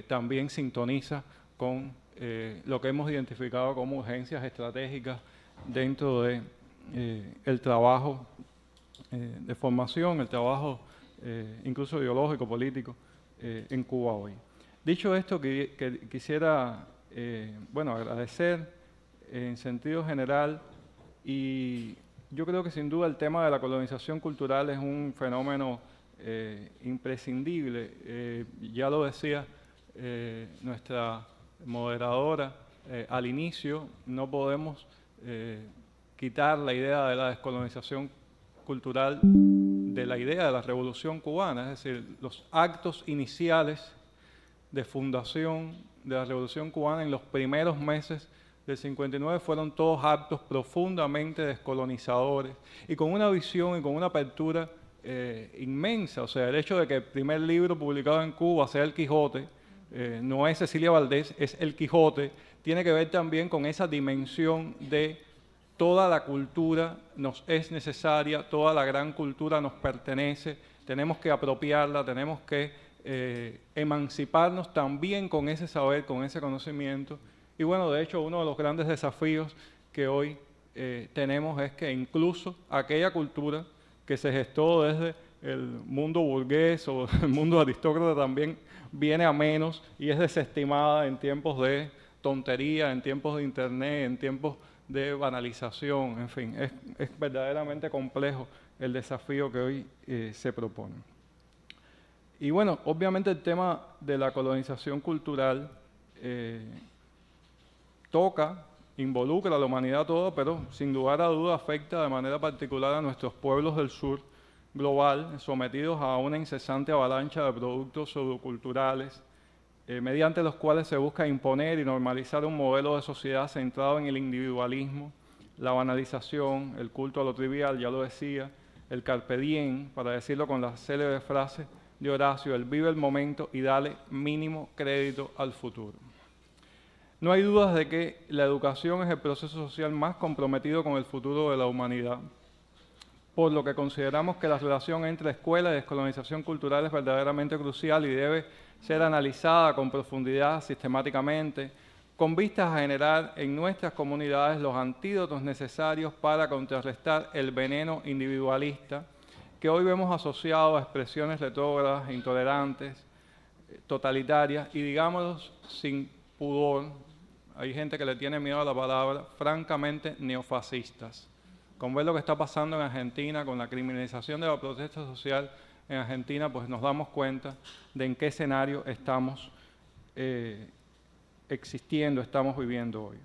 también sintoniza con lo que hemos identificado como urgencias estratégicas dentro de el trabajo de formación, el trabajo incluso ideológico, político, en Cuba hoy. Dicho esto, que quisiera bueno, agradecer en sentido general, y yo creo que sin duda el tema de la colonización cultural es un fenómeno imprescindible. Ya lo decía nuestra moderadora al inicio, no podemos quitar la idea de la descolonización cultural de la idea de la Revolución Cubana, es decir, los actos iniciales de fundación de la Revolución Cubana en los primeros meses del 59 fueron todos actos profundamente descolonizadores y con una visión y con una apertura inmensa. O sea, el hecho de que el primer libro publicado en Cuba sea El Quijote, no es Cecilia Valdés, es El Quijote, tiene que ver también con esa dimensión de toda la cultura nos es necesaria, toda la gran cultura nos pertenece, tenemos que apropiarla, tenemos que emanciparnos también con ese saber, con ese conocimiento. Y bueno, de hecho, uno de los grandes desafíos que hoy tenemos es que incluso aquella cultura que se gestó desde el mundo burgués o el mundo aristócrata también viene a menos y es desestimada en tiempos de tontería, en tiempos de internet, en tiempos de banalización, en fin, es verdaderamente complejo el desafío que hoy se propone. Y bueno, obviamente el tema de la colonización cultural involucra a la humanidad toda, pero sin lugar a duda afecta de manera particular a nuestros pueblos del sur global, sometidos a una incesante avalancha de productos pseudoculturales, mediante los cuales se busca imponer y normalizar un modelo de sociedad centrado en el individualismo, la banalización, el culto a lo trivial, ya lo decía, el carpe diem, para decirlo con la célebre frase de Horacio, el vive el momento y dale mínimo crédito al futuro. No hay dudas de que la educación es el proceso social más comprometido con el futuro de la humanidad, por lo que consideramos que la relación entre escuela y descolonización cultural es verdaderamente crucial y debe ser analizada con profundidad, sistemáticamente, con vistas a generar en nuestras comunidades los antídotos necesarios para contrarrestar el veneno individualista que hoy vemos asociado a expresiones retrógradas, intolerantes, totalitarias y, digámoslo sin pudor, hay gente que le tiene miedo a la palabra, francamente neofascistas. Con ver lo que está pasando en Argentina, con la criminalización de la protesta social en Argentina, pues nos damos cuenta de en qué escenario estamos existiendo, estamos viviendo hoy.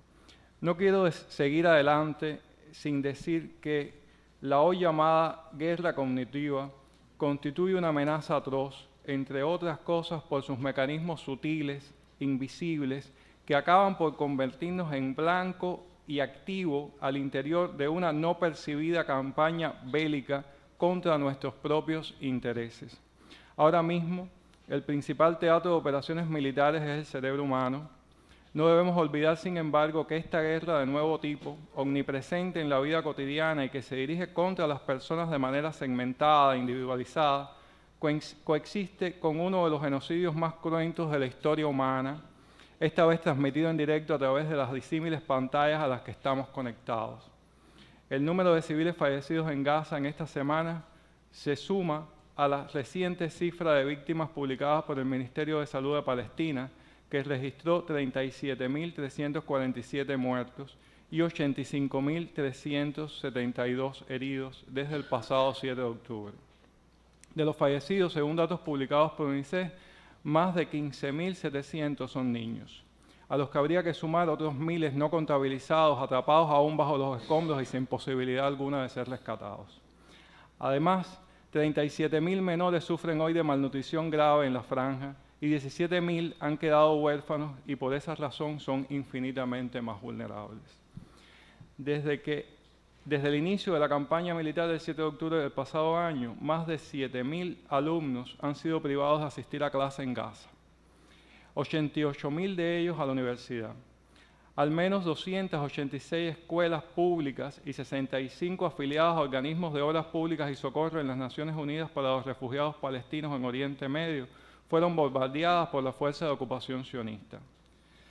No quiero seguir adelante sin decir que la hoy llamada guerra cognitiva constituye una amenaza atroz, entre otras cosas por sus mecanismos sutiles, invisibles, que acaban por convertirnos en blanco y activo al interior de una no percibida campaña bélica contra nuestros propios intereses. Ahora mismo, el principal teatro de operaciones militares es el cerebro humano. No debemos olvidar, sin embargo, que esta guerra de nuevo tipo, omnipresente en la vida cotidiana y que se dirige contra las personas de manera segmentada, individualizada, coexiste con uno de los genocidios más cruentos de la historia humana, esta vez transmitido en directo a través de las disímiles pantallas a las que estamos conectados. El número de civiles fallecidos en Gaza en esta semana se suma a la reciente cifra de víctimas publicadas por el Ministerio de Salud de Palestina, que registró 37.347 muertos y 85.372 heridos desde el pasado 7 de octubre. De los fallecidos, según datos publicados por UNICEF, más de 15.700 son niños, a los que habría que sumar otros miles no contabilizados, atrapados aún bajo los escombros y sin posibilidad alguna de ser rescatados. Además, 37.000 menores sufren hoy de malnutrición grave en la franja y 17.000 han quedado huérfanos y por esa razón son infinitamente más vulnerables. Desde el inicio de la campaña militar del 7 de octubre del pasado año, más de 7.000 alumnos han sido privados de asistir a clase en Gaza, 88.000 de ellos a la universidad. Al menos 286 escuelas públicas y 65 afiliadas a organismos de obras públicas y socorro en las Naciones Unidas para los Refugiados Palestinos en Oriente Medio fueron bombardeadas por la fuerza de ocupación sionista.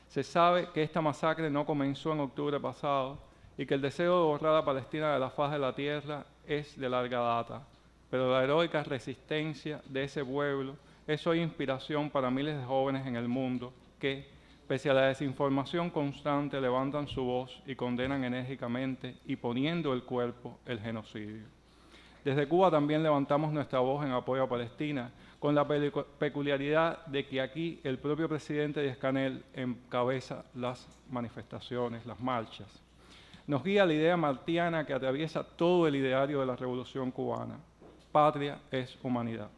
Se sabe que esta masacre no comenzó en octubre pasado, y que el deseo de borrar a Palestina de la faz de la tierra es de larga data, pero la heroica resistencia de ese pueblo es hoy inspiración para miles de jóvenes en el mundo que, pese a la desinformación constante, levantan su voz y condenan enérgicamente y poniendo el cuerpo el genocidio. Desde Cuba también levantamos nuestra voz en apoyo a Palestina, con la peculiaridad de que aquí el propio presidente Díaz-Canel encabeza las manifestaciones, las marchas. Nos guía la idea martiana que atraviesa todo el ideario de la Revolución Cubana. Patria es humanidad.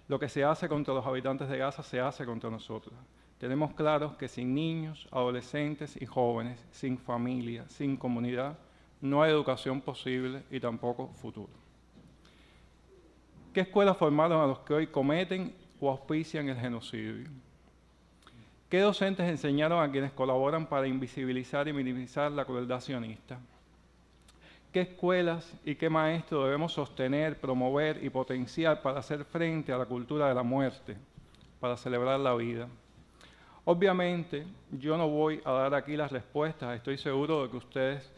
Lo que se hace contra los habitantes de Gaza se hace contra nosotros. Tenemos claro que sin niños, adolescentes y jóvenes, sin familia, sin comunidad, no hay educación posible y tampoco futuro. ¿Qué escuelas formaron a los que hoy cometen o auspician el genocidio? ¿Qué docentes enseñaron a quienes colaboran para invisibilizar y minimizar la crueldad sionista? ¿Qué escuelas y qué maestros debemos sostener, promover y potenciar para hacer frente a la cultura de la muerte, para celebrar la vida? Obviamente, yo no voy a dar aquí las respuestas, estoy seguro de que ustedes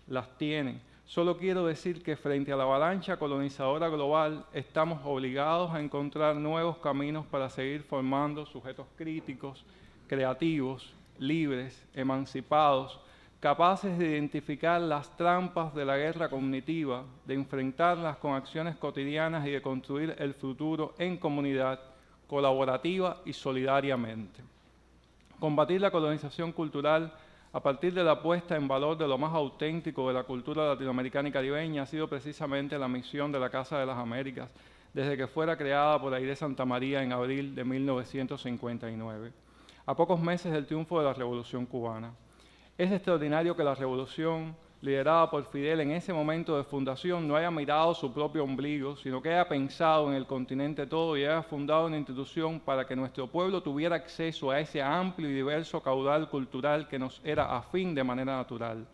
las tienen. Solo quiero decir que frente a la avalancha colonizadora global, estamos obligados a encontrar nuevos caminos para seguir formando sujetos críticos, creativos, libres, emancipados, capaces de identificar las trampas de la guerra cognitiva, de enfrentarlas con acciones cotidianas y de construir el futuro en comunidad, colaborativa y solidariamente. Combatir la colonización cultural a partir de la puesta en valor de lo más auténtico de la cultura latinoamericana y caribeña ha sido precisamente la misión de la Casa de las Américas, desde que fuera creada por Aide Santa María en abril de 1959. A pocos meses del triunfo de la Revolución Cubana. Es extraordinario que la Revolución liderada por Fidel en ese momento de fundación, no haya mirado su propio ombligo, sino que haya pensado en el continente todo y haya fundado una institución para que nuestro pueblo tuviera acceso a ese amplio y diverso caudal cultural que nos era afín de manera natural.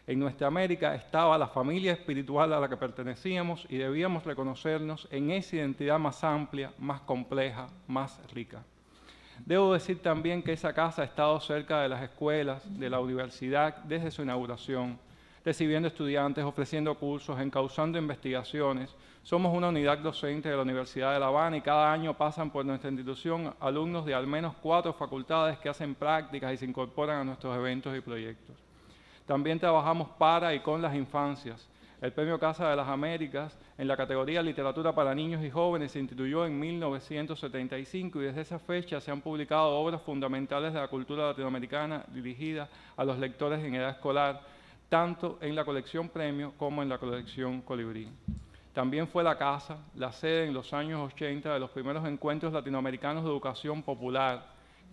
En nuestra América estaba la familia espiritual a la que pertenecíamos y debíamos reconocernos en esa identidad más amplia, más compleja, más rica. Debo decir también que esa casa ha estado cerca de las escuelas, de la universidad, desde su inauguración, recibiendo estudiantes, ofreciendo cursos, encauzando investigaciones. Somos una unidad docente de la Universidad de La Habana y cada año pasan por nuestra institución alumnos de al menos 4 facultades que hacen prácticas y se incorporan a nuestros eventos y proyectos. También trabajamos para y con las infancias. El Premio Casa de las Américas en la categoría Literatura para Niños y Jóvenes se instituyó en 1975 y desde esa fecha se han publicado obras fundamentales de la cultura latinoamericana dirigidas a los lectores en edad escolar, tanto en la colección Premio como en la colección Colibrí. También fue la casa, la sede en los años 80 de los primeros encuentros latinoamericanos de educación popular,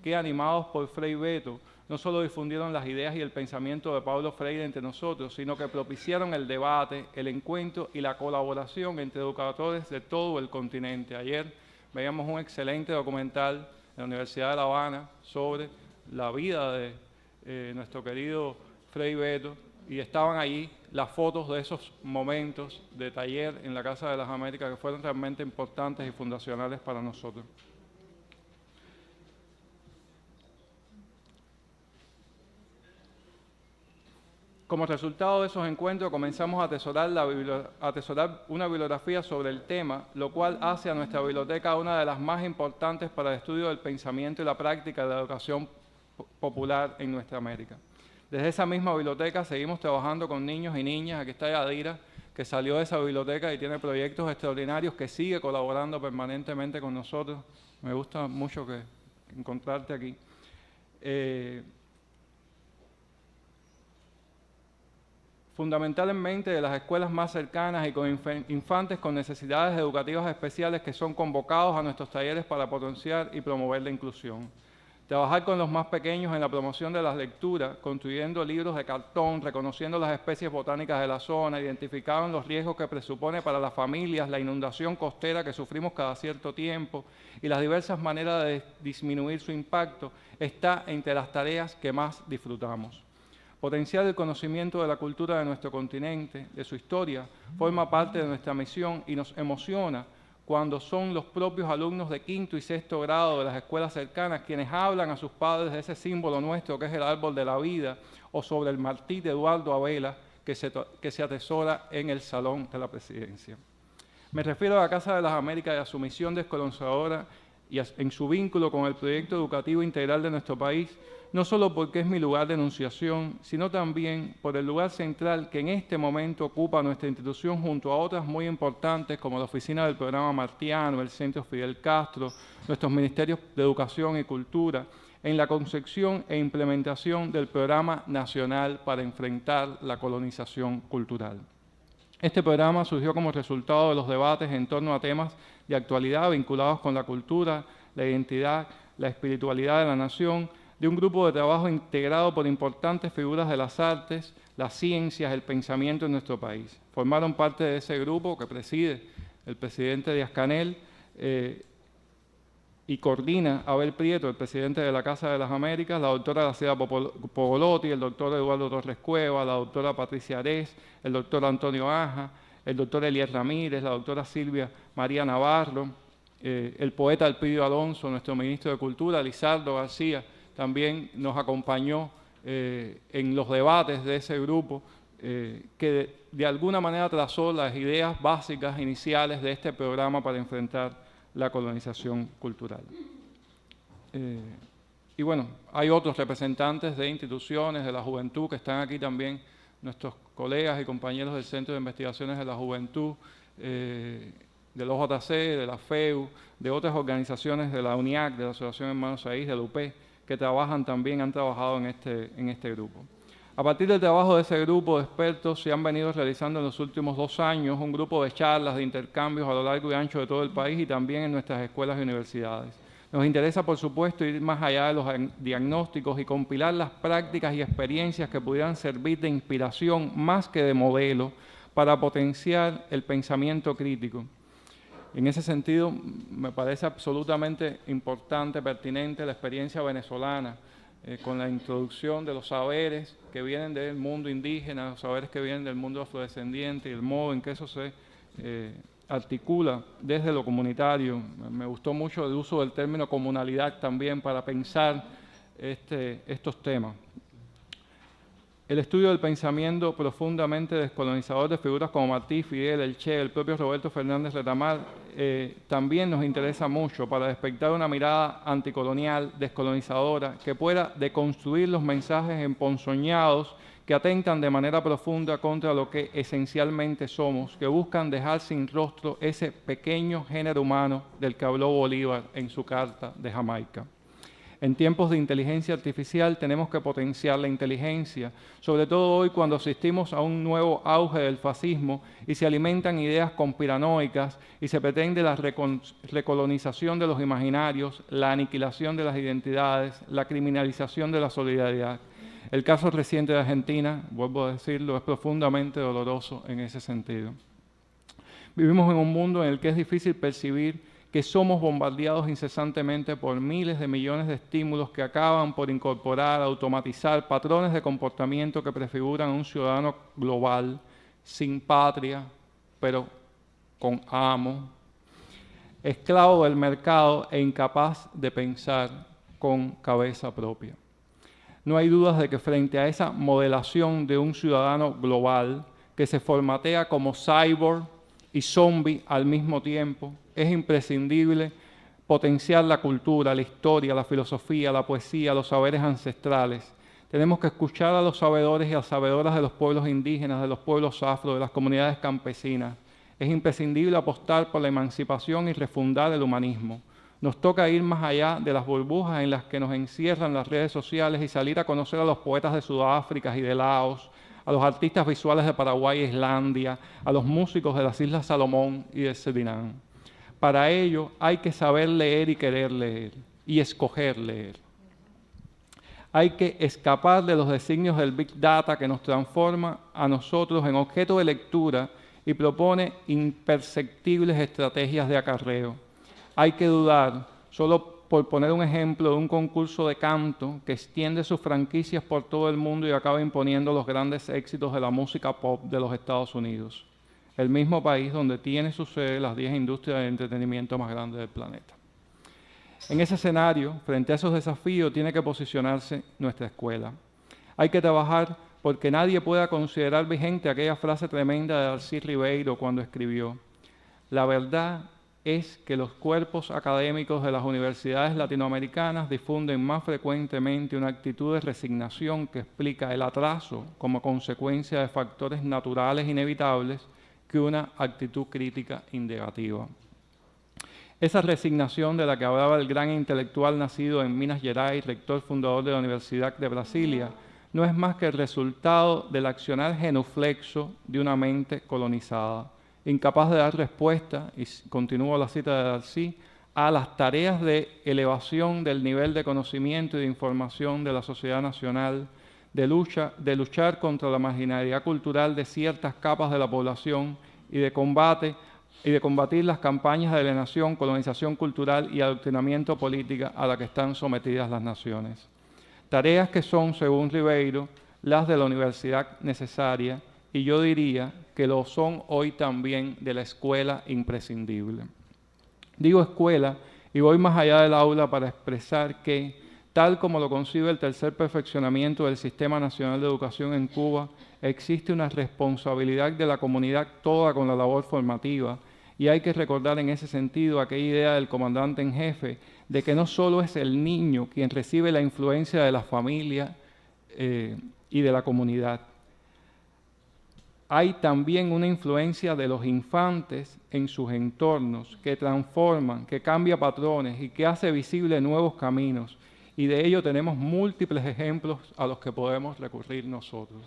que animados por Frei Beto, no solo difundieron las ideas y el pensamiento de Paulo Freire entre nosotros, sino que propiciaron el debate, el encuentro y la colaboración entre educadores de todo el continente. Ayer veíamos un excelente documental en la Universidad de La Habana sobre la vida de nuestro querido Frei Beto y estaban allí las fotos de esos momentos de taller en la Casa de las Américas que fueron realmente importantes y fundacionales para nosotros. Como resultado de esos encuentros comenzamos a atesorar una bibliografía sobre el tema, lo cual hace a nuestra biblioteca una de las más importantes para el estudio del pensamiento y la práctica de la educación popular en nuestra América. Desde esa misma biblioteca seguimos trabajando con niños y niñas. Aquí está Yadira, que salió de esa biblioteca y tiene proyectos extraordinarios, que sigue colaborando permanentemente con nosotros. Me gusta mucho encontrarte aquí. Fundamentalmente de las escuelas más cercanas y con infantes con necesidades educativas especiales que son convocados a nuestros talleres para potenciar y promover la inclusión. Trabajar con los más pequeños en la promoción de las lecturas, construyendo libros de cartón, reconociendo las especies botánicas de la zona, identificando los riesgos que presupone para las familias la inundación costera que sufrimos cada cierto tiempo y las diversas maneras de disminuir su impacto, está entre las tareas que más disfrutamos. Potenciar el conocimiento de la cultura de nuestro continente, de su historia, forma parte de nuestra misión y nos emociona cuando son los propios alumnos de 5º y 6º grado de las escuelas cercanas quienes hablan a sus padres de ese símbolo nuestro que es el árbol de la vida, o sobre el martí de Eduardo Abela que se atesora en el Salón de la Presidencia. Me refiero a la Casa de las Américas y a su misión descolonizadora y en su vínculo con el proyecto educativo integral de nuestro país, no solo porque es mi lugar de enunciación, sino también por el lugar central que en este momento ocupa nuestra institución junto a otras muy importantes como la Oficina del Programa Martiano, el Centro Fidel Castro, nuestros Ministerios de Educación y Cultura, en la concepción e implementación del Programa Nacional para enfrentar la colonización cultural. Este programa surgió como resultado de los debates en torno a temas de actualidad vinculados con la cultura, la identidad, la espiritualidad de la nación, de un grupo de trabajo integrado por importantes figuras de las artes, las ciencias, el pensamiento en nuestro país. Formaron parte de ese grupo que preside el presidente Díaz-Canel y coordina Abel Prieto, el presidente de la Casa de las Américas, la doctora Graciela Pogolotti, el doctor Eduardo Torres Cueva, la doctora Patricia Arés, el doctor Antonio Aja, el doctor Elias Ramírez, la doctora Silvia María Navarro, el poeta Elpidio Alonso, nuestro ministro de Cultura, Lizardo García, también nos acompañó en los debates de ese grupo que de alguna manera trazó las ideas básicas iniciales de este programa para enfrentar la colonización cultural. Y bueno, hay otros representantes de instituciones, de la juventud, que están aquí también, nuestros colegas y compañeros del Centro de Investigaciones de la Juventud, del OJC, de la FEU, de otras organizaciones de la UNIAC, de la Asociación Hermanos Saíz, de la UP, que han trabajado en este grupo. A partir del trabajo de ese grupo de expertos se han venido realizando en los últimos 2 años un grupo de charlas, de intercambios a lo largo y ancho de todo el país y también en nuestras escuelas y universidades. Nos interesa, por supuesto, ir más allá de los diagnósticos y compilar las prácticas y experiencias que pudieran servir de inspiración más que de modelo para potenciar el pensamiento crítico. En ese sentido, me parece absolutamente importante, pertinente la experiencia venezolana, con la introducción de los saberes que vienen del mundo indígena, los saberes que vienen del mundo afrodescendiente y el modo en que eso se articula desde lo comunitario. Me gustó mucho el uso del término comunalidad también para pensar estos temas. El estudio del pensamiento profundamente descolonizador de figuras como Martí, Fidel, el Che, el propio Roberto Fernández Retamar, también nos interesa mucho para despertar una mirada anticolonial, descolonizadora, que pueda deconstruir los mensajes emponzoñados que atentan de manera profunda contra lo que esencialmente somos, que buscan dejar sin rostro ese pequeño género humano del que habló Bolívar en su Carta de Jamaica. En tiempos de inteligencia artificial tenemos que potenciar la inteligencia, sobre todo hoy cuando asistimos a un nuevo auge del fascismo y se alimentan ideas conspiranoicas y se pretende la recolonización de los imaginarios, la aniquilación de las identidades, la criminalización de la solidaridad. El caso reciente de Argentina, vuelvo a decirlo, es profundamente doloroso en ese sentido. Vivimos en un mundo en el que es difícil percibir que somos bombardeados incesantemente por miles de millones de estímulos que acaban por incorporar, automatizar patrones de comportamiento que prefiguran a un ciudadano global, sin patria, pero con amo, esclavo del mercado e incapaz de pensar con cabeza propia. No hay dudas de que frente a esa modelación de un ciudadano global que se formatea como cyborg y zombie al mismo tiempo, es imprescindible potenciar la cultura, la historia, la filosofía, la poesía, los saberes ancestrales. Tenemos que escuchar a los sabedores y a las sabedoras de los pueblos indígenas, de los pueblos afro, de las comunidades campesinas. Es imprescindible apostar por la emancipación y refundar el humanismo. Nos toca ir más allá de las burbujas en las que nos encierran las redes sociales y salir a conocer a los poetas de Sudáfrica y de Laos, a los artistas visuales de Paraguay e Islandia, a los músicos de las Islas Salomón y de Surinam. Para ello hay que saber leer y querer leer, y escoger leer. Hay que escapar de los designios del Big Data que nos transforma a nosotros en objeto de lectura y propone imperceptibles estrategias de acarreo. Hay que dudar, solo por poner un ejemplo, de un concurso de canto que extiende sus franquicias por todo el mundo y acaba imponiendo los grandes éxitos de la música pop de los Estados Unidos, el mismo país donde tiene su sede las 10 industrias de entretenimiento más grandes del planeta. En ese escenario, frente a esos desafíos, tiene que posicionarse nuestra escuela. Hay que trabajar porque nadie pueda considerar vigente aquella frase tremenda de Darcy Ribeiro cuando escribió: la verdad es que los cuerpos académicos de las universidades latinoamericanas difunden más frecuentemente una actitud de resignación que explica el atraso como consecuencia de factores naturales inevitables que una actitud crítica y negativa. Esa resignación de la que hablaba el gran intelectual nacido en Minas Gerais, rector fundador de la Universidad de Brasilia, no es más que el resultado del accionar genuflexo de una mente colonizada, incapaz de dar respuesta, y continúo la cita de Darcy, a las tareas de elevación del nivel de conocimiento y de información de la sociedad nacional, de luchar contra la marginalidad cultural de ciertas capas de la población y de combatir las campañas de alienación, colonización cultural y adoctrinamiento política a la que están sometidas las naciones. Tareas que son, según Ribeiro, las de la universidad necesaria, y yo diría que lo son hoy también de la escuela imprescindible. Digo escuela y voy más allá del aula para expresar que, tal como lo concibe el tercer perfeccionamiento del Sistema Nacional de Educación en Cuba, existe una responsabilidad de la comunidad toda con la labor formativa, y hay que recordar en ese sentido aquella idea del comandante en jefe de que no solo es el niño quien recibe la influencia de la familia y de la comunidad. Hay también una influencia de los infantes en sus entornos que transforman, que cambia patrones y que hace visibles nuevos caminos. Y de ello tenemos múltiples ejemplos a los que podemos recurrir nosotros.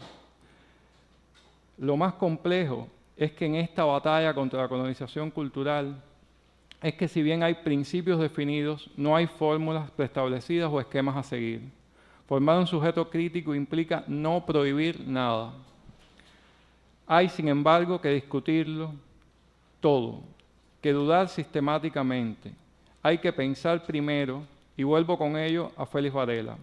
Lo más complejo es que en esta batalla contra la colonización cultural es que si bien hay principios definidos, no hay fórmulas preestablecidas o esquemas a seguir. Formar un sujeto crítico implica no prohibir nada. Hay, sin embargo, que discutirlo todo, que dudar sistemáticamente. Hay que pensar primero, y vuelvo con ello a Félix Varela.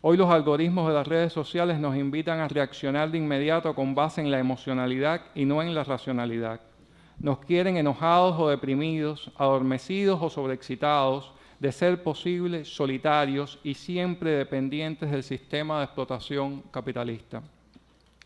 Hoy los algoritmos de las redes sociales nos invitan a reaccionar de inmediato con base en la emocionalidad y no en la racionalidad. Nos quieren enojados o deprimidos, adormecidos o sobreexcitados, de ser posible solitarios y siempre dependientes del sistema de explotación capitalista.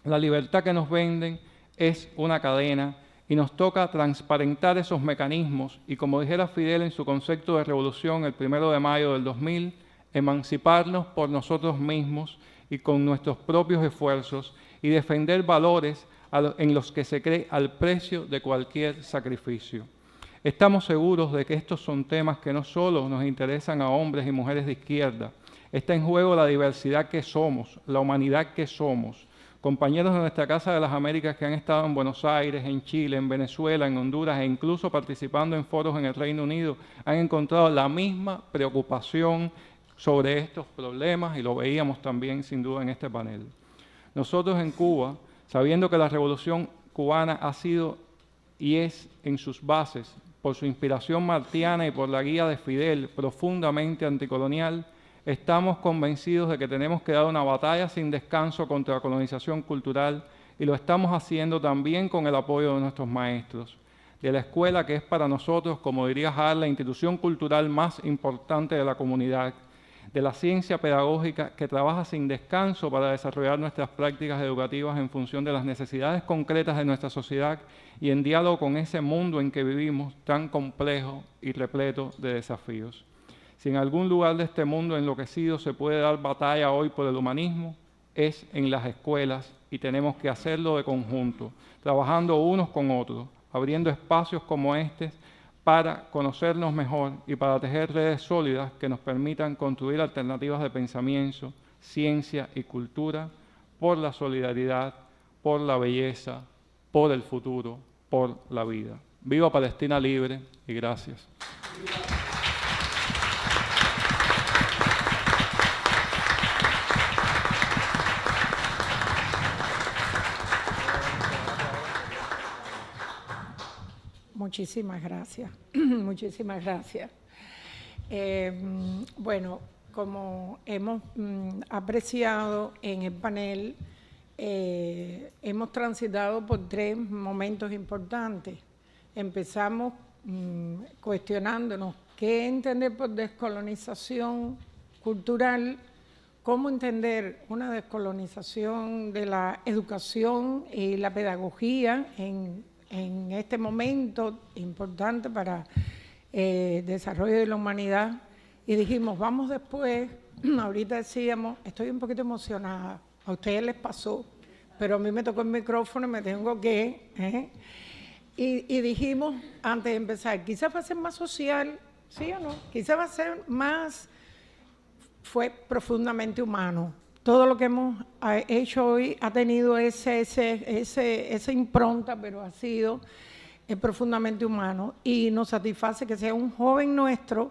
La libertad que nos venden es una cadena y nos toca transparentar esos mecanismos y, como dijera Fidel en su concepto de revolución el 1 de mayo del 2000, emanciparnos por nosotros mismos y con nuestros propios esfuerzos y defender valores en los que se cree al precio de cualquier sacrificio. Estamos seguros de que estos son temas que no solo nos interesan a hombres y mujeres de izquierda. Está en juego la diversidad que somos, la humanidad que somos. Compañeros de nuestra Casa de las Américas que han estado en Buenos Aires, en Chile, en Venezuela, en Honduras e incluso participando en foros en el Reino Unido, han encontrado la misma preocupación sobre estos problemas y lo veíamos también sin duda en este panel. Nosotros en Cuba, sabiendo que la revolución cubana ha sido y es en sus bases, por su inspiración martiana y por la guía de Fidel profundamente anticolonial, estamos convencidos de que tenemos que dar una batalla sin descanso contra la colonización cultural y lo estamos haciendo también con el apoyo de nuestros maestros, de la escuela que es para nosotros, como diría Hart, la institución cultural más importante de la comunidad, de la ciencia pedagógica que trabaja sin descanso para desarrollar nuestras prácticas educativas en función de las necesidades concretas de nuestra sociedad y en diálogo con ese mundo en que vivimos tan complejo y repleto de desafíos. Si en algún lugar de este mundo enloquecido se puede dar batalla hoy por el humanismo, es en las escuelas y tenemos que hacerlo de conjunto, trabajando unos con otros, abriendo espacios como este para conocernos mejor y para tejer redes sólidas que nos permitan construir alternativas de pensamiento, ciencia y cultura por la solidaridad, por la belleza, por el futuro, por la vida. Viva Palestina libre y gracias. Muchísimas gracias, muchísimas gracias. Bueno, como hemos apreciado en el panel, hemos transitado por 3 momentos importantes. Empezamos cuestionándonos qué entender por descolonización cultural, cómo entender una descolonización de la educación y la pedagogía en este momento importante para el desarrollo de la humanidad. Y dijimos, vamos después, ahorita decíamos, estoy un poquito emocionada, a ustedes les pasó, pero a mí me tocó el micrófono y me tengo que... Y dijimos, antes de empezar, quizás va a ser más social, ¿sí o no? Quizás va a ser más... Fue profundamente humano. Todo lo que hemos hecho hoy ha tenido esa impronta, pero ha sido profundamente humano y nos satisface que sea un joven nuestro,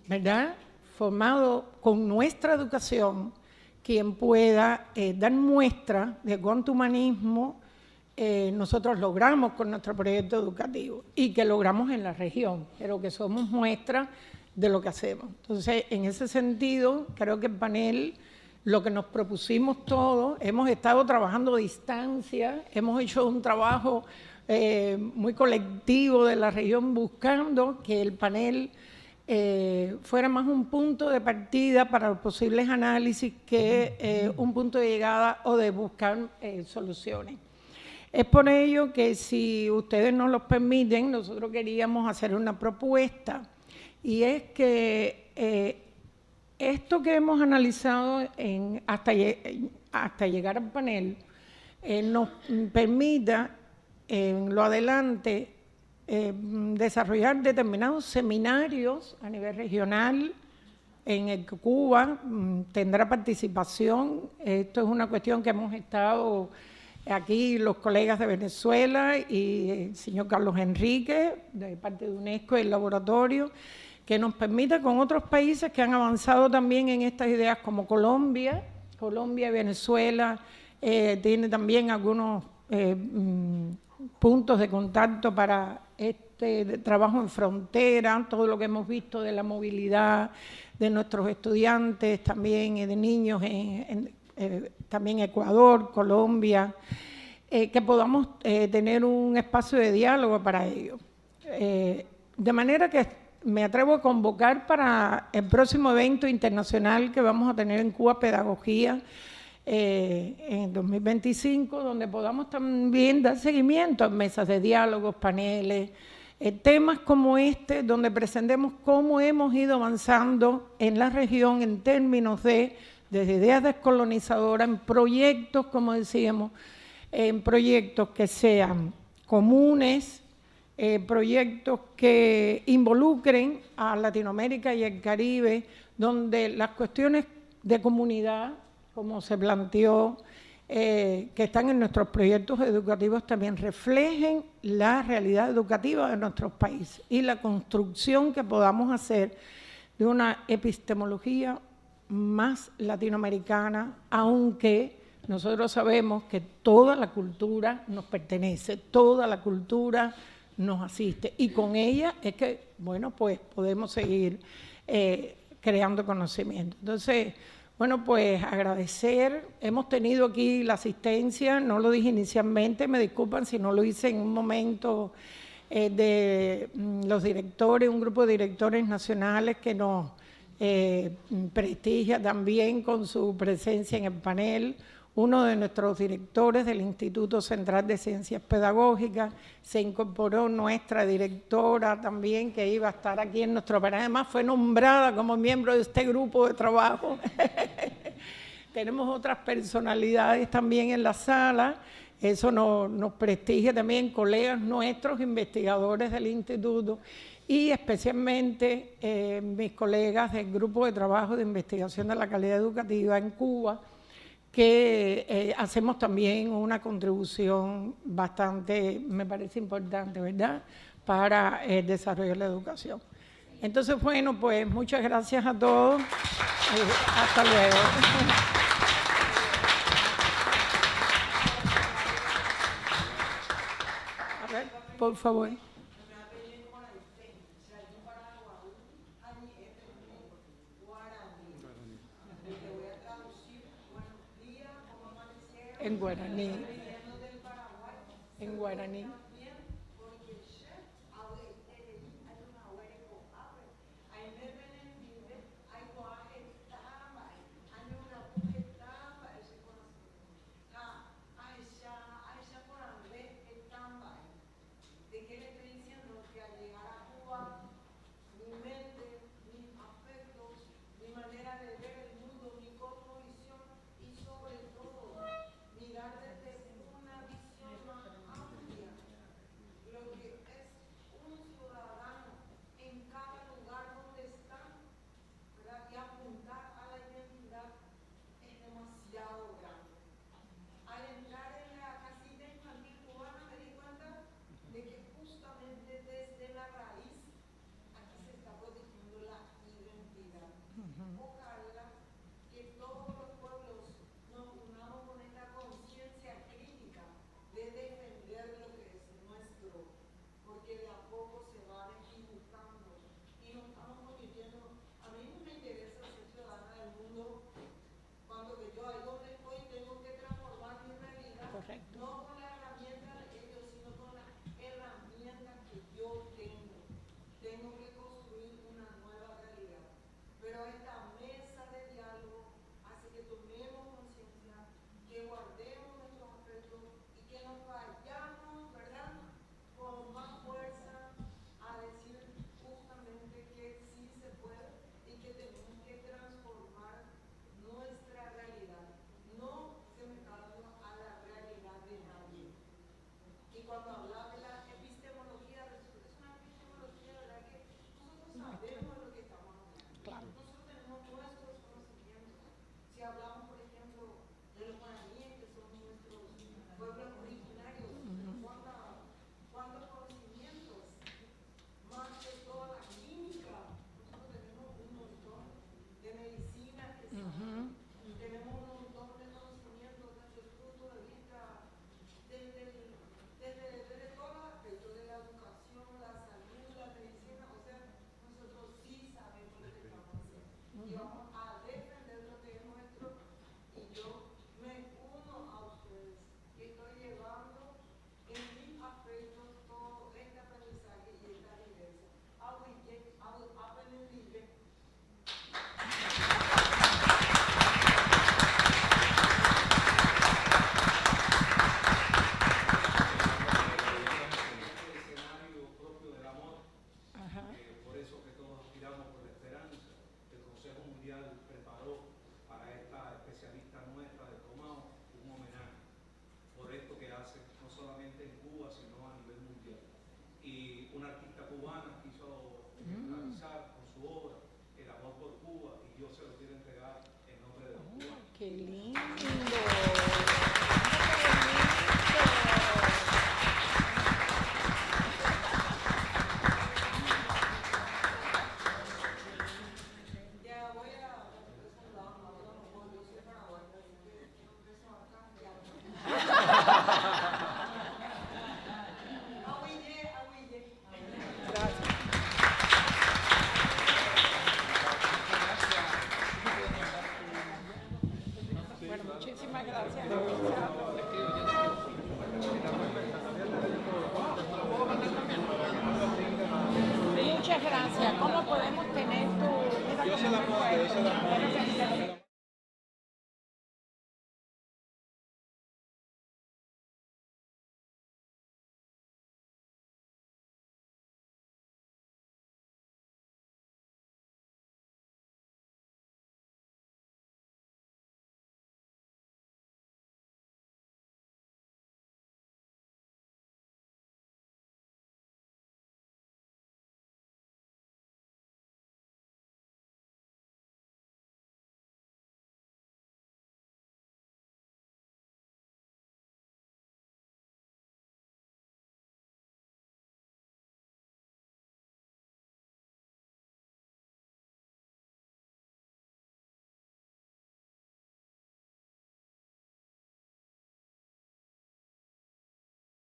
¿verdad?, formado con nuestra educación, quien pueda dar muestra de cuánto humanismo nosotros logramos con nuestro proyecto educativo y que logramos en la región, pero que somos muestra de lo que hacemos. Entonces, en ese sentido, creo que el panel... Lo que nos propusimos todos, hemos estado trabajando a distancia, hemos hecho un trabajo muy colectivo de la región buscando que el panel fuera más un punto de partida para los posibles análisis que un punto de llegada o de buscar soluciones. Es por ello que si ustedes nos lo permiten, nosotros queríamos hacer una propuesta y es que esto que hemos analizado hasta llegar al panel nos permita en lo adelante desarrollar determinados seminarios a nivel regional en el que Cuba tendrá participación. Esto es una cuestión que hemos estado aquí los colegas de Venezuela y el señor Carlos Enrique, de parte de UNESCO y el laboratorio, que nos permite con otros países que han avanzado también en estas ideas como Colombia y Venezuela, tiene también algunos puntos de contacto para este trabajo en frontera, todo lo que hemos visto de la movilidad de nuestros estudiantes, también de niños también Ecuador, Colombia, que podamos tener un espacio de diálogo para ello. De manera que me atrevo a convocar para el próximo evento internacional que vamos a tener en Cuba, Pedagogía, en 2025, donde podamos también dar seguimiento a mesas de diálogos, paneles, temas como este, donde presentemos cómo hemos ido avanzando en la región en términos de, desde ideas descolonizadoras, en proyectos, como decíamos, en proyectos que sean comunes, proyectos que involucren a Latinoamérica y el Caribe, donde las cuestiones de comunidad, como se planteó, que están en nuestros proyectos educativos, también reflejen la realidad educativa de nuestros países y la construcción que podamos hacer de una epistemología más latinoamericana, aunque nosotros sabemos que toda la cultura nos pertenece, toda la cultura nos asiste, y con ella es que, bueno, pues podemos seguir creando conocimiento. Entonces, bueno, pues agradecer, hemos tenido aquí la asistencia, no lo dije inicialmente, me disculpan si no lo hice en un momento, de los directores, un grupo de directores nacionales que nos prestigia también con su presencia en el panel. Uno de nuestros directores del Instituto Central de Ciencias Pedagógicas, se incorporó nuestra directora también, que iba a estar aquí en nuestro panel, además fue nombrada como miembro de este grupo de trabajo. Tenemos otras personalidades también en la sala, eso nos prestigia también, colegas nuestros, investigadores del instituto, y especialmente mis colegas del grupo de trabajo de investigación de la calidad educativa en Cuba, que hacemos también una contribución bastante, me parece importante, ¿verdad?, para el desarrollo de la educación. Entonces, bueno, pues muchas gracias a todos. Hasta luego. A ver, por favor. En guaraní. En guaraní. Mundial preparó para esta especialista nuestra del Comao un homenaje por esto que hace, no solamente en Cuba, sino a nivel mundial. Y una artista cubana quiso realizar con su obra el amor por Cuba y yo se lo quiero entregar en nombre de los cubanos. ¡Qué lindo! Bueno, muchísimas gracias. Muchas gracias. ¿Cómo podemos tener tu... Yo se la pongo, yo se la pongo.